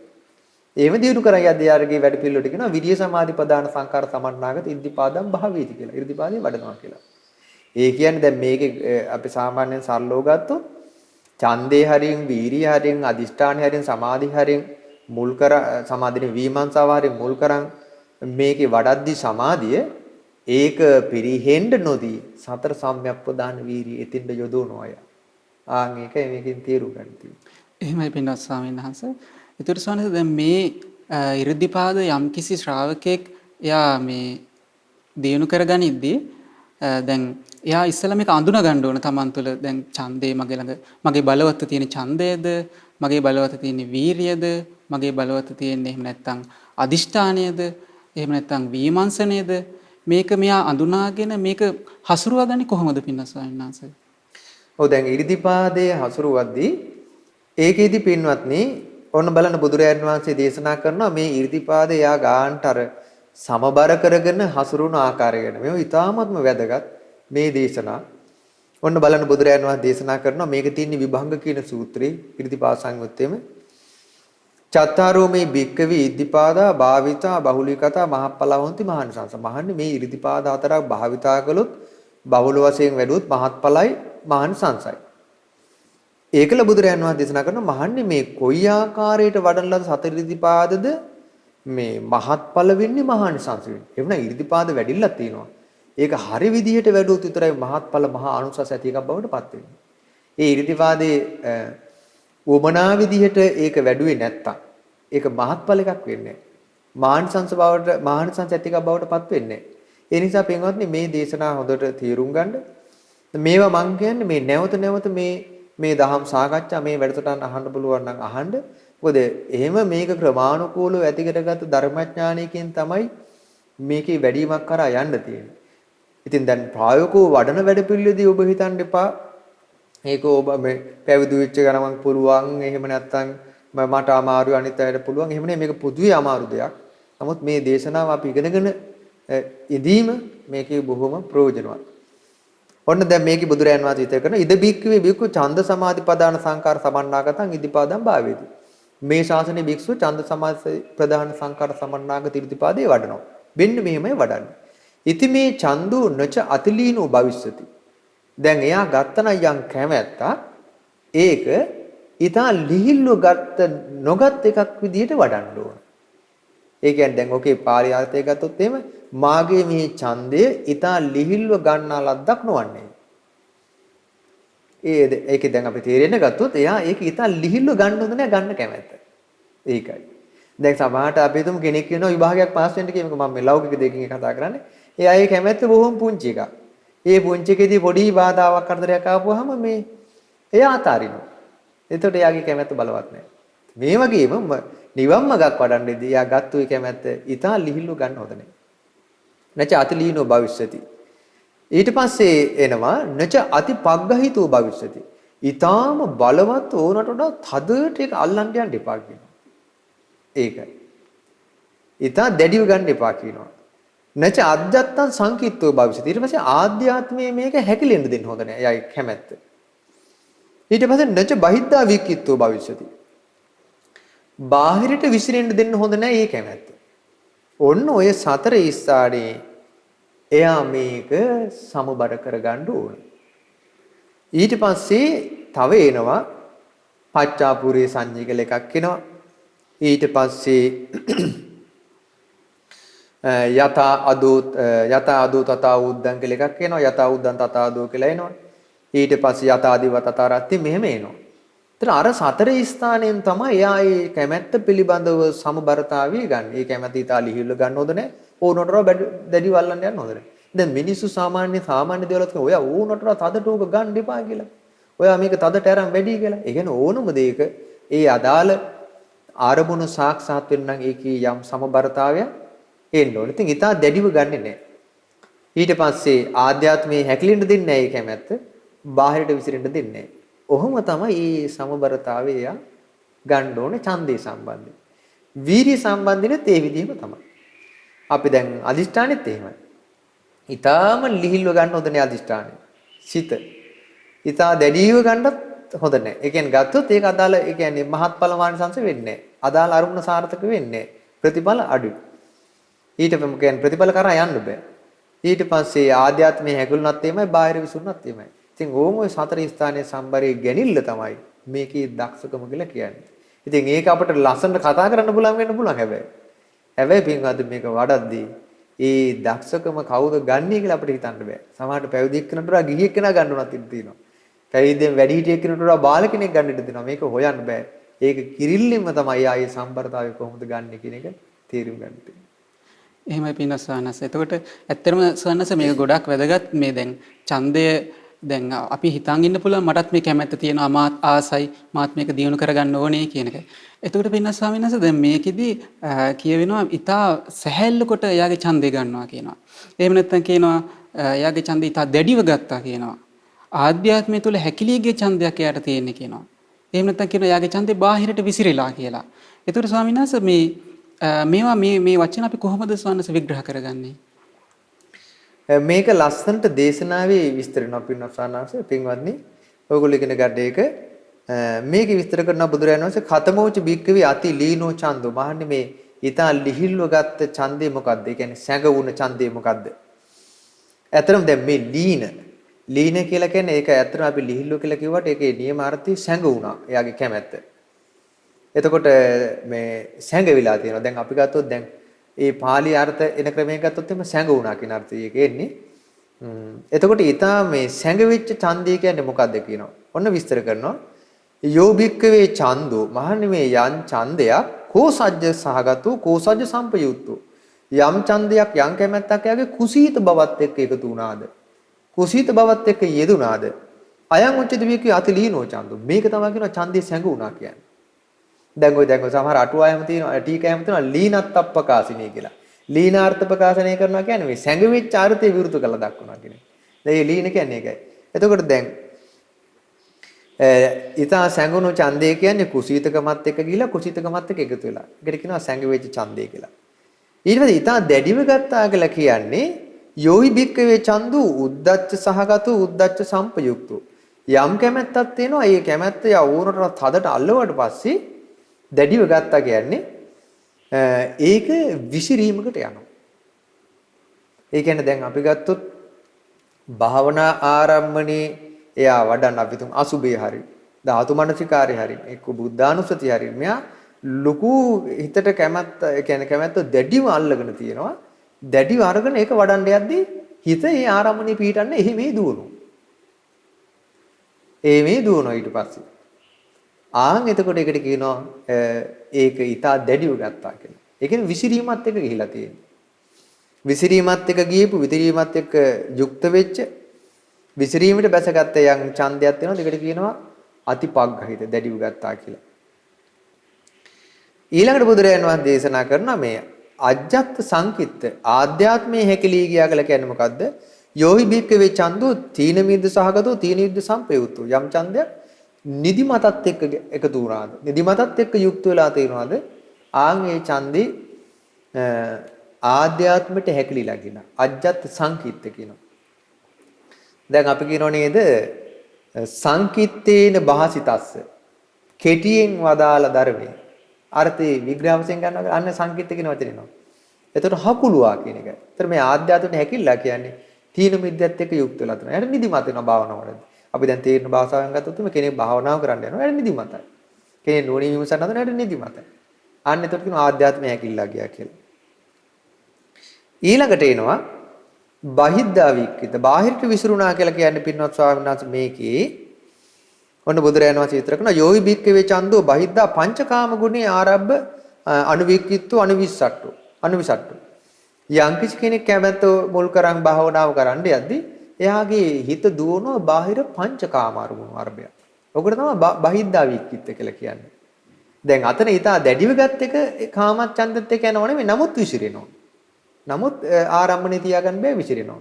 එහෙම දියුණු කරන් යද්දී යාරගේ වැඩ පිළිවෙලට කියනවා විරිය සමාධි ප්‍රදාන සංකාර සමන්නාගත ඉද්ධිපාදම් භාවීති කියලා. ඉර්ධිපාදේ වඩනවා කියලා. ඒ කියන්නේ දැන් මේකේ අපි සාමාන්‍යයෙන් සරලව ගත්තොත් ඡන්දේ හරින් වීරිය හරින් අදිෂ්ඨාන හරින් සමාධි හරින් මුල් කර සමාධිනේ වීමංසාව හරින් මුල් කරන් මේකේ වඩද්දි සමාධිය ඒක පිරිහෙන්න නොදී සතර සම්‍යක් ප්‍රදාන වීරිය එතින්ද යොදවනවා අය. ආන් ඒකයි මේකෙන් තේරුම් ගන්න තියෙන්නේ. එහෙමයි පින්වත් ස්වාමීන් වහන්සේ. ඒතර ස්වාමීන් දැන් මේ 이르දිපාද යම්කිසි ශ්‍රාවකෙක් එයා මේ දිනු කරගනිද්දී දැන් එයා ඉස්සෙල්ලා මේක අඳුන ගන්න ඕන තමන් තුළ. දැන් ඡන්දේ මගේ ළඟ මගේ බලවත් තියෙන ඡන්දයේද, මගේ බලවත් තියෙන වීරියද, මගේ බලවත් තියෙන එහෙම නැත්නම් අදිෂ්ඨානයද, එහෙම නැත්නම් විමර්ශනයේද, මේක මෙයා අඳුනාගෙන මේක හසුරුවාගන්නේ කොහොමද පින්වත් ස්වාමීන් වහන්සේ? ඔව් දැන් 이르දිපාදයේ හසුරුවද්දී ඒකෙදි පින්වත්නි ඔන්න බලන්න බුදුරජාණන් වහන්සේ දේශනා කරනවා මේ 이르දිපාදේ යා ගාන්ට අර සමබර කරගෙන හසුරුවන ආකාරය ගැන. මේව ඉතාමත්ම වැදගත් මේ දේශනා. ඔන්න බලන්න බුදුරජාණන් වහන්සේ දේශනා කරනවා මේක තියෙන්නේ විභංග කියන සූත්‍රයේ 이르දිපාද සංයුත්තේම චත්තාරෝ මේ භික්කවේ ඉද්ධිපාදා භාවිතා බහුලීකතා මහප්පලවන්ති මහානිසංස. මහන්නේ මේ ඉද්ධිපාද හතරක් භාවිතා කළොත් බහුල වශයෙන් වැඩුවොත් මහත්ඵලයි මහානිසංසයි. ඒකල බුදුරයන් වහන්සේ දේශනා කරනවා මහන්නේ මේ කොයි ආකාරයට වඩන ලද සතර ඉද්ධිපාදද මේ මහත්ඵල වෙන්නේ මහානිසංස වෙන්නේ. එවන ඉද්ධිපාද වැඩිල්ලක් තියෙනවා. ඒක හරි විදිහට වැඩුවොත් විතරයි මහත්ඵල මහා අනුසස් ඇති එකක් බවට පත් වෙන්නේ. ඒ ඉද්ධිපාදේ උමනා විදිහට ඒක වැඩුවේ නැත්තම් ඒක මහත්ඵල එකක් වෙන්නේ නැහැ. මහානිසංස ඇති එකක් බවට පත් වෙන්නේ නැහැ. ඒ නිසා පින්වත්නි මේ දේශනා හොඳට තේරුම් ගන්න. මේවා මං කියන්නේ මේ නැවත මේ දහම් සාකච්ඡා මේ වැඩසටහන අහන්න පුළුවන් නම් අහන්න. මොකද එහෙම මේක ක්‍රමානුකූලව ඇති කරගත්ත ධර්මඥානයකින් තමයි මේකේ වැඩිමක් කරා යන්න තියෙන්නේ. ඉතින් දැන් ප්‍රායෝගිකව වඩන වැඩපිළිවෙලදී ඔබ හිතන්න එපා මේක ඔබ මේ පැවිදි වෙච්ච ගමන් පුළුවන් එහෙම නැත්නම් මට අමාරුයි අනිත් අයට පුළුවන් එහෙම නෙමෙයි මේක පොදුවේ අමාරු දෙයක්. නමුත් මේ දේශනාව අපි ඉගෙනගෙන ඉදීම මේකේ බොහොම ප්‍රයෝජනවත්. ඔන්න දැන් මේකේ බුදුරයන් වහන්සේ විතර කරන ඉද බික්කවේ බික්කු ඡන්ද සමාධි ප්‍රදාන සංකාර සමන්නාගතං ඉදිපාදං භාවේති. මේ ශාසනයේ භික්ෂුව ඡන්ද සමාධි ප්‍රදාන සංකාර සමන්නාගත ඉදිපාදේ වඩනවා. මෙන්න මෙහෙමයි වඩන්නේ. ඉති මේ ඡන්දෝ නච අතිලීනෝ භවිස්සති. දැන් එයා ගත්තන යම් කැමැත්තා ඒක ඊටා ලිහිල්ව ගත්ත නොගත් එකක් විදිහට වඩන්න ඕන. ඒ කියන්නේ දැන් ඔකේ පාළි අර්ථය ගත්තොත් එහෙම මාගේ මේ ඡන්දය ඊටා ලිහිල්ව ගන්නා ලද්දක් නොවන්නේ. ඒකේ දැන් අපි තේරෙන්න ගත්තොත් එයා ඒක ඊටා ලිහිල්ව ගන්න හොඳ නැහැ ගන්න කැමැත්ත. ඒකයි. දැන් සමහරට අපි හිතමු කෙනෙක් කියනවා විභාගයක් පාස් වෙන්න කියමුකෝ මම මේ ලෞකික දෙකකින් කතා කරන්නේ. ඒ අය කැමැත්ත බොහොම පුංචි එකක්. ඒ පුංචි එකේදී පොඩි බාධාවක් කරදරයක් ආපුවාම මේ එයා අතාරිනවා. එතකොට එයාගේ කැමැත්ත බලවත් නැහැ. මේ වගේම නිවන් මගක් වඩන්නේදී එයා ගත්තු ඒ කැමැත්ත ඊටා ලිහිල්ව ගන්න හොඳ නැහැ. නැච අතිලීනෝ භවිෂ්‍යති. ඊට පස්සේ එනවා නච අතිපග්ගහිතෝ භවිෂ්‍යති. ඊටාම බලවත් ඕනට වඩා තදට ඒක අල්ලන්න යන්න එපා කියනවා. ඒකයි. ඊටා දැඩිව ගන්න එපා කියනවා. නැච අධ්‍යත්තං සංකිට්ඨෝ භවිෂ්‍යති. ඊට පස්සේ ආධ්‍යාත්මයේ මේක හැකිලෙන්න දෙන්න හොඳ නැහැ. එයාගේ කැමැත්ත. ඊට පස්සේ නච බහිද්ධා වික්කිට්ඨෝ භවිෂ්‍යති. බාහිරට විසිරෙන්න දෙන්න හොඳ නැහැ මේ කැමැත්ත. ඔන්න ඔය සතර ඉස්සාරේ එයා මේක සමබර කරගන්න ඕන. ඊට පස්සේ තව එනවා පච්චාපුරේ සංඤ්ඤය කියලා එකක් එනවා. ඊට පස්සේ යත අදෝ තථා උද්දං කියලා එකක් එනවා. යත උද්දං තථා අදෝ කියලා එනවා. ඊට පස්සේ යතාදිව තතරත්ති මෙහෙම එනවා. ඒතර අර සතර ස්ථානයෙන් තමයි එයා මේ කැමැත්ත පිළිබඳව සමබරතාවය ගන්න. මේ කැමැත්ත ඊට ලිහිල්ල ගන්න හොඳ නැහැ. ඕනතරව දැඩි වල්ලන්න යන්න හොඳ නැහැ. දැන් මිනිස්සු සාමාන්‍ය දේවල් කියන ඔයා ඕනතරව තදට ඕක ගන්න එපා කියලා. ඔයා මේක තදට අරන් වැඩි කියලා. ඒ කියන්නේ ඕනම දෙයක ඒ අදාළ ආරමුණු සාක්ෂාත් වෙන්න නම් ඒකේ යම් සමබරතාවයක් එන්න ඕනේ. ඉතින් ඊට දැඩිව ගන්නෙ නැහැ. ඊට පස්සේ ආධ්‍යාත්මයේ හැකිලෙන්න දෙන්නේ නැහැ මේ කැමැත්ත. බාහිරට විසිරෙන්න දෙන්නේ නැහැ. ඔහොම තමයි මේ සමබරතාවය ගන්න ඕනේ ඡන්දේ සම්බන්ධයෙන්. වීර්ය සම්බන්ධෙත් ඒ විදිහම තමයි. අපි දැන් අදිෂ්ඨානෙත් එහෙමයි. ඊටාම ලිහිල්ව ගන්න හොඳ නෑ අදිෂ්ඨානෙ. සිත. ඊටා දැඩිව ගන්නත් හොඳ නෑ. ඒ කියන්නේ ගත්තොත් ඒක අදාළ ඒ කියන්නේ මහත්ඵල මානසංශ වෙන්නේ නෑ. අදාළ අරුණ සාර්ථක වෙන්නේ නෑ. ප්‍රතිඵල අඩුයි. ඊට කියන්නේ ප්‍රතිඵල කරා යන්න බෑ. ඊට පස්සේ ආධ්‍යාත්මයේ හැගුණත් එමය බාහිර විසුණුත් එමය. ඉතින් ඕම ඔය සතර ස්ථානයේ සම්බරේ ගැනිල්ල තමයි මේකේ දක්ෂකම කියලා කියන්නේ. ඉතින් ඒක අපිට ලස්සනට කතා කරන්න පුළුවන් වෙන්න පුළුවන් හැබැයි. හැබැයි පින්වත් මේක වඩද්දී ඒ දක්ෂකම කවුද ගන්නේ කියලා අපිට හිතන්න බෑ. සමහරට පැවිදි එක්කනට වඩා ගිහි එක්කෙනා ගන්න උනත් ඉන්න තියෙනවා. පැවිද්දෙන් වැඩි හිටියෙක් කෙනෙකුට වඩා බාල කෙනෙක් ගන්න ඉඩ තියෙනවා. මේක හොයන්න බෑ. ඒක කිරිල්ලෙන්ම තමයි ආයේ සම්බරතාවය කොහොමද ගන්නෙ කියන එක තේරුම් ගන්න තියෙන්නේ. එහෙමයි පින්නස් සානස්. එතකොට ඇත්තටම සානස් මේක ගොඩක් වැදගත්. මේ දැන් ඡන්දය දැන් අපි හිතන් ඉන්න පුළුවන් මටත් මේ කැමැත්ත තියෙනවා මාත් ආසයි මාත් මේක දියුණු කරගන්න ඕනේ කියන එක. එතකොට පින්නස් ස්වාමීන් වහන්සේ දැන් මේකෙදි කියවෙනවා ඊටා සැහැල්ලු කොට එයාගේ ඡන්දය ගන්නවා කියනවා. එහෙම නැත්නම් කියනවා එයාගේ ඡන්දය ඊටා දැඩිව ගත්තා කියනවා. ආධ්‍යාත්මය තුළ හැකිලීගේ ඡන්දයක් එයාට තියෙන්නේ කියනවා. එහෙම නැත්නම් කියනවා එයාගේ ඡන්දේ බාහිරට විසිරීලා කියලා. එතකොට ස්වාමීන් වහන්සේ මේවා මේ වචන අපි කොහොමද ස්වාමීන් වහන්සේ විග්‍රහ කරගන්නේ? මේක ලස්සනට දේශනාවේ විස්තර වෙනවා පින්වත්නි පින්වත්නි ඔයගොල්ලෝ ඉගෙන ගන්න එක මේක විස්තර කරන බුදුරජාණන් වහන්සේ ඛතමෝච බික්කවේ අති ලීනෝ ඡන්தோ මහන්නේ මේ ඊටා ලිහිල්ව ගත්ත ඡන්දේ මොකද්ද? ඒ කියන්නේ සැඟවුණ ඡන්දේ මොකද්ද? ඇත්තටම දැන් මේ ලීන කියලා කියන්නේ ඒක ඇත්තටම අපි ලිහිල්ව කියලා කිව්වට ඒකේ නියමාර්ථය සැඟවුණා. එයාගේ කැමැත්ත. එතකොට මේ සැඟවිලා තියෙනවා. දැන් අපි ගත්තොත් දැන් ඒ පාලි අර්ථ එන ක්‍රමයෙන් ගත්තොත් එimhe සැඟවුණා කියන අර්ථය ඒක එන්නේ. එතකොට ඊටා මේ සැඟවිච්ච ඡන්දය කියන්නේ මොකද්ද කියනවා. ඔන්න විස්තර කරනවා. යෝබික්කවේ ඡන්தோ මහන්නේ මේ යම් ඡන්දයක් කෝසජ්ජ සහගතෝ කෝසජ්ජ සම්පයුක්තෝ යම් ඡන්දයක් යම් කැමැත්තක් යාගේ කුසීත බවත් එක්ක එකතු වුණාද කුසීත බවත් එක්ක යෙදුණාද අයං උච්චති විකේ අතිලීනෝ ඡන්தோ මේක තමයි කියනවා ඡන්දේ සැඟුණා කියන්නේ. දැන් ඔය සමහර අටුවායම තියෙනවා ටීකායම තියෙනවා ලීනත්ත්ප්පකාසිනී කියලා. ලීනාර්ථ ප්‍රකාශනය කරනවා කියන්නේ මේ සැඟවිච්ච අර්ථය විරුද්ධ කරලා දක්වනවා කියන්නේ. දැන් මේ ලීන කියන්නේ ඒකයි. එතකොට දැන් ඊතා සැඟුණු ඡන්දය කියන්නේ කුසීතකමත් එක්ක ගිහිලා කුසීතකමත් එක්ක එකතු වෙලා. ඒකට කියනවා සැඟවෙච්ච ඡන්දය කියලා. ඊට පස්සේ ඊතා දැඩිව ගත්තා කියලා කියන්නේ යෝහි බික්කවේ ඡන්දු උද්දච්ච සහගතෝ උද්දච්ච සම්පයුක්තෝ. යම් කැමැත්තක් තියෙනවා ඒ කැමැත්ත යවුනට තදට අල්ලුවාට පස්සේ දැඩිව ගත්තා කියන්නේ ඒක විසිරීමකට යනවා. ඒ කියන්නේ දැන් අපි ගත්තොත් භාවනා ආරම්භණේ එයා වඩන්න අපි තුන් අසුබේ හරි ධාතු මනසිකාරේ හරි එක්ක බුද්ධානුස්සතිය හරි මෙයා ලොකු හිතට කැමැත්ත ඒ කියන්නේ කැමැත්ත දැඩිව අල්ලගෙන තියෙනවා. දැඩිව අරගෙන ඒක වඩන්න යද්දී හිත ඒ ආරම්භණේ පිහිටන්නේ එහි මේ දුවනවා. ඒ මේ දුවනවා ඊට පස්සේ ආන් එතකොට ඒකට කියනවා ඒක ඊට දැඩිව ගත්තා කියලා. ඒ කියන්නේ විසිරීමත් එක්ක ගිහිලා තියෙනවා. විසිරීමත් එක්ක ගියපු විසිරීමත් එක්ක යුක්ත වෙච්ච විසිරීමට බැසගත්ත යම් ඡන්දයක් වෙනවා. ඒකට කියනවා අතිපග්ගහිත දැඩිව ගත්තා කියලා. ඊළඟට බුදුරජාණන් වහන්සේ දේශනා කරනවා මේ අජ්ජත් සංකිට්ත ආධ්‍යාත්මයේ හැකිලී ගියා කියලා කියන්නේ මොකද්ද? යෝහි බික්කවේ ඡන්தோ තීන මිද්ද සහගතෝ තීන යුද්ධ සම්පයුක්තෝ යම් ඡන්දයක් නිදිමතත් එක්ක එකතු වුණාද? නිදිමතත් එක්ක යුක්ත වෙලා තියෙනවාද? ආන් ඒ ඡන්දේ ආධ්‍යාත්මයට හැකිලිලා කියන අජ්ජත් සංකිට්ත කියනවා. දැන් අපි කියනෝ නේද සංකිට්තේන භාසිතස්ස කෙටියෙන් වදාළ ධර්මයේ අර්ථේ විග්‍රහ වශයෙන් ගන්නවා අන්න සංකිට්ත කියන වචනේ නෝ. එතකොට හකුලුවා කියන එක. එතකොට මේ ආධ්‍යාත්මයට හැකිලිලා කියන්නේ තීන මිද්දත් එක්ක යුක්ත වෙලා තියෙනවා. එයාට නිදිමත වෙනවා භාවනාවවලදී. අපි දැන් තීර්ණ භාෂාවෙන් ගත්තොත් කෙනෙක් භාවනාව කරන්න යනවා එයාට නිදිමතයි. කෙනෙක් නුවණින් විමසන්න හදන එයාට නිදිමතයි. අන්න එතකොට කියනවා ආධ්‍යාත්මය හැකිලිලා ගියා කියලා. ඊළඟට එනවා බහිද්ධා වික්කිත බාහිරට විසිරුණා කියලා කියන්නේ පින්වත් ස්වාමීන් වහන්සේ මේකේ ඔන්න බුදුරයන් වහන්සේ විතර කරන යෝයි බික්කවේ ඡන්தோ බහිද්ධා පංචකාම ගුණේ ආරබ්බ අනුවික්කිත්තු අනුවිස්සට්ටු යම්කිසි කෙනෙක් කැමැත්ත මුල් කරන් භාවනාව කරන්න යද්දි එයාගේ හිත දුවනවා බාහිර පංචකාම අරමුණු අරබය. ඔකට තමයි බහිද්ධා වික්කිත්ත කියලා කියන්නේ. දැන් අතන ඊට දැඩිව ගත් එක කාමච්ඡන්දෙත් එක්ක යනව නෙමෙයි නමුත් විසිරෙනවා. නමුත් ආරම්භනේ තියාගන්න බෑ විසිරෙනවා.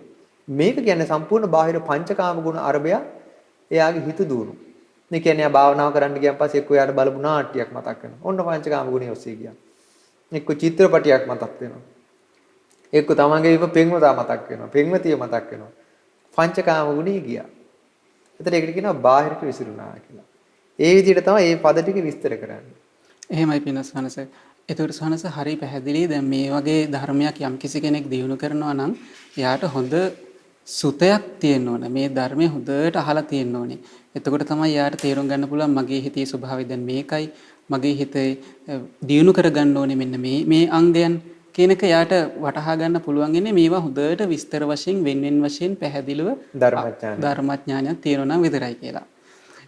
මේක කියන්නේ සම්පූර්ණ බාහිර පංචකාම ගුණ අරබය එයාගේ හිත දුවනවා. මේ කියන්නේ භාවනාව කරන්න ගියන් පස්සේ එක්ක එයාට බලපු නාට්‍යයක් මතක් වෙනවා. ඔන්න පංචකාම ගුණය ඔස්සේ ගියා. එක්ක චිත්‍රපටියක් මතක් වෙනවා. එක්ක තමන්ගේ ඉව පෙන්වතා මතක් වෙනවා. පෙන්වතිය මතක් වෙනවා. පංචකාම ගුණය ගියා. එතන ඒකට කියනවා බාහිරට විසිරුණා කියලා. ඒ විදිහට තමයි මේ පද ටික විස්තර කරන්නේ. එහෙමයි පිනස්වනස. ඒතර සහනස හරි පැහැදිලි. දැන් මේ වගේ ධර්මයක් යම් කිසි කෙනෙක් දියුණු කරනවා නම් එයාට හොඳ සුතයක් තියෙන්න ඕන. මේ ධර්මය හොඳට අහලා තියෙන්න ඕනේ. එතකොට තමයි යාට තේරුම් ගන්න පුළුවන් මගේ හිතේ ස්වභාවය දැන් මේකයි. මගේ හිතේ දියුණු කරගන්න ඕනේ මෙන්න මේ අංගයන් කියන එක යාට වටහා ගන්න පුළුවන් ඉන්නේ මේවා හොඳට විස්තර වශයෙන් වෙන් වශයෙන් පැහැදිලිව ධර්මඥානයක් තියෙනවා නම් විතරයි කියලා.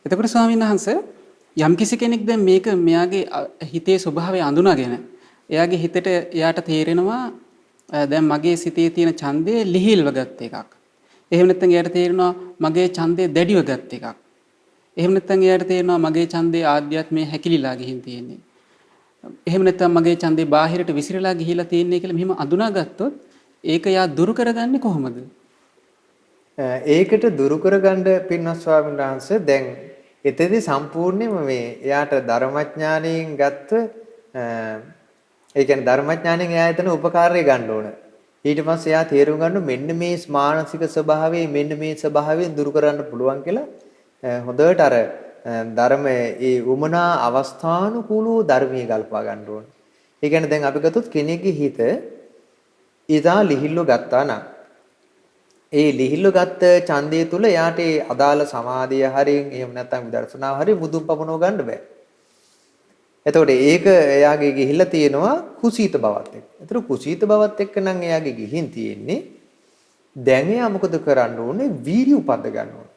එතකොට ස්වාමීන් වහන්සේ යම් කිසි කෙනෙක් දැන් මේක මෙයාගේ හිතේ ස්වභාවය අඳුනාගෙන එයාගේ හිතට එයාට තේරෙනවා දැන් මගේ සිතේ තියෙන ඡන්දය ලිහිල්ව ගත් එකක්. එහෙම නැත්නම් එයාට තේරෙනවා මගේ ඡන්දය දැඩිව ගත් එකක්. එහෙම නැත්නම් එයාට තේරෙනවා මගේ ඡන්දේ ආධ්‍යාත්මයේ හැකිලිලා ගිහින් තියෙන්නේ. එහෙම නැත්නම් මගේ ඡන්දේ බාහිරට විසිරලා ගිහිලා තියෙන්නේ කියලා මෙහෙම අඳුනාගත්තොත් ඒක යා දුරු කරගන්නේ කොහොමද? ඒකට දුරු කරගන්න පින්වත් ස්වාමීන් වහන්සේ දැන් එතෙදි සම්පූර්ණයෙන්ම මේ එයාට ධර්මඥාණයෙන් ගත්ත ඒ කියන්නේ ධර්මඥාණයෙන් එයා එතන උපකාරය ගන්න ඕන. ඊට පස්සේ එයා තේරුම් ගන්න මෙන්න මේ මානසික ස්වභාවය මෙන්න මේ ස්වභාවයෙන් දුරු කරන්න පුළුවන් කියලා හොඳට අර ධර්මයේ ඒ උමනා අවස්ථානුකූලව ධර්මයේ ගල්පා ගන්න ඕන. ඒ කියන්නේ දැන් අපි ගත්තොත් කෙනෙක්ගේ හිත ඊදා ලිහිල්ව ගත්තා නම් ඒ ලිහිල්ව ගත්ත ඡන්දය තුල එයාට ඒ අදාළ සමාධිය හරියෙන් එහෙම නැත්නම් විදර්ශනාව හරිය මුදුන් පපනව ගන්න බෑ. එතකොට ඒක එයාගේ ගිහිල්ලා තියෙනවා කුසීත බවත් එක්ක. ඒතර කුසීත බවත් එක්ක නම් එයාගේ ගිහින් තියෙන්නේ දැන් එයා මොකද කරන්න ඕනේ? වීර්ය උපද්ද ගන්න ඕනේ.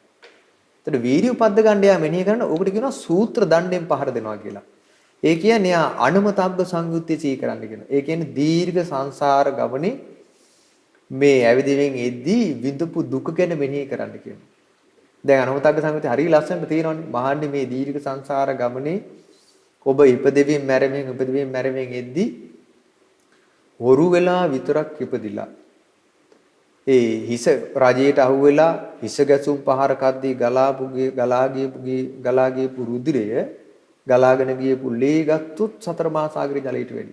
එතකොට වීර්ය උපද්ද ගන්න එයා මෙනෙහි කරන ඔකට කියනවා සූත්‍ර දණ්ඩෙන් පහර දෙනවා කියලා. ඒ කියන්නේ එයා අනුමතග්ග සංයුත්තේ සී කරන්න කියනවා. ඒ කියන්නේ දීර්ඝ සංසාර ගමනේ මේ ඇවිදින්මින් එද්දී විඳපු දුක ගැන මෙනෙහි කරන්න කියනවා. දැන් අනුමතග්ග සංයුත්තේ හරිය ලස්සනට තියෙනවානේ. මහන්නේ මේ දීර්ඝ සංසාර ගමනේ ඔබ ඉපදෙමින් මැරෙමින් එද්දී හොරු වෙලා විතරක් ඉපදිලා ඒ හිස රජයට අහුවෙලා හිස ගැසුම් පහර කද්දී ගලා ගියපු රුධිරය ගලාගෙන ගියපු ලේ ගත්තොත් සතර මහා සාගරේ ජලයට වැඩි.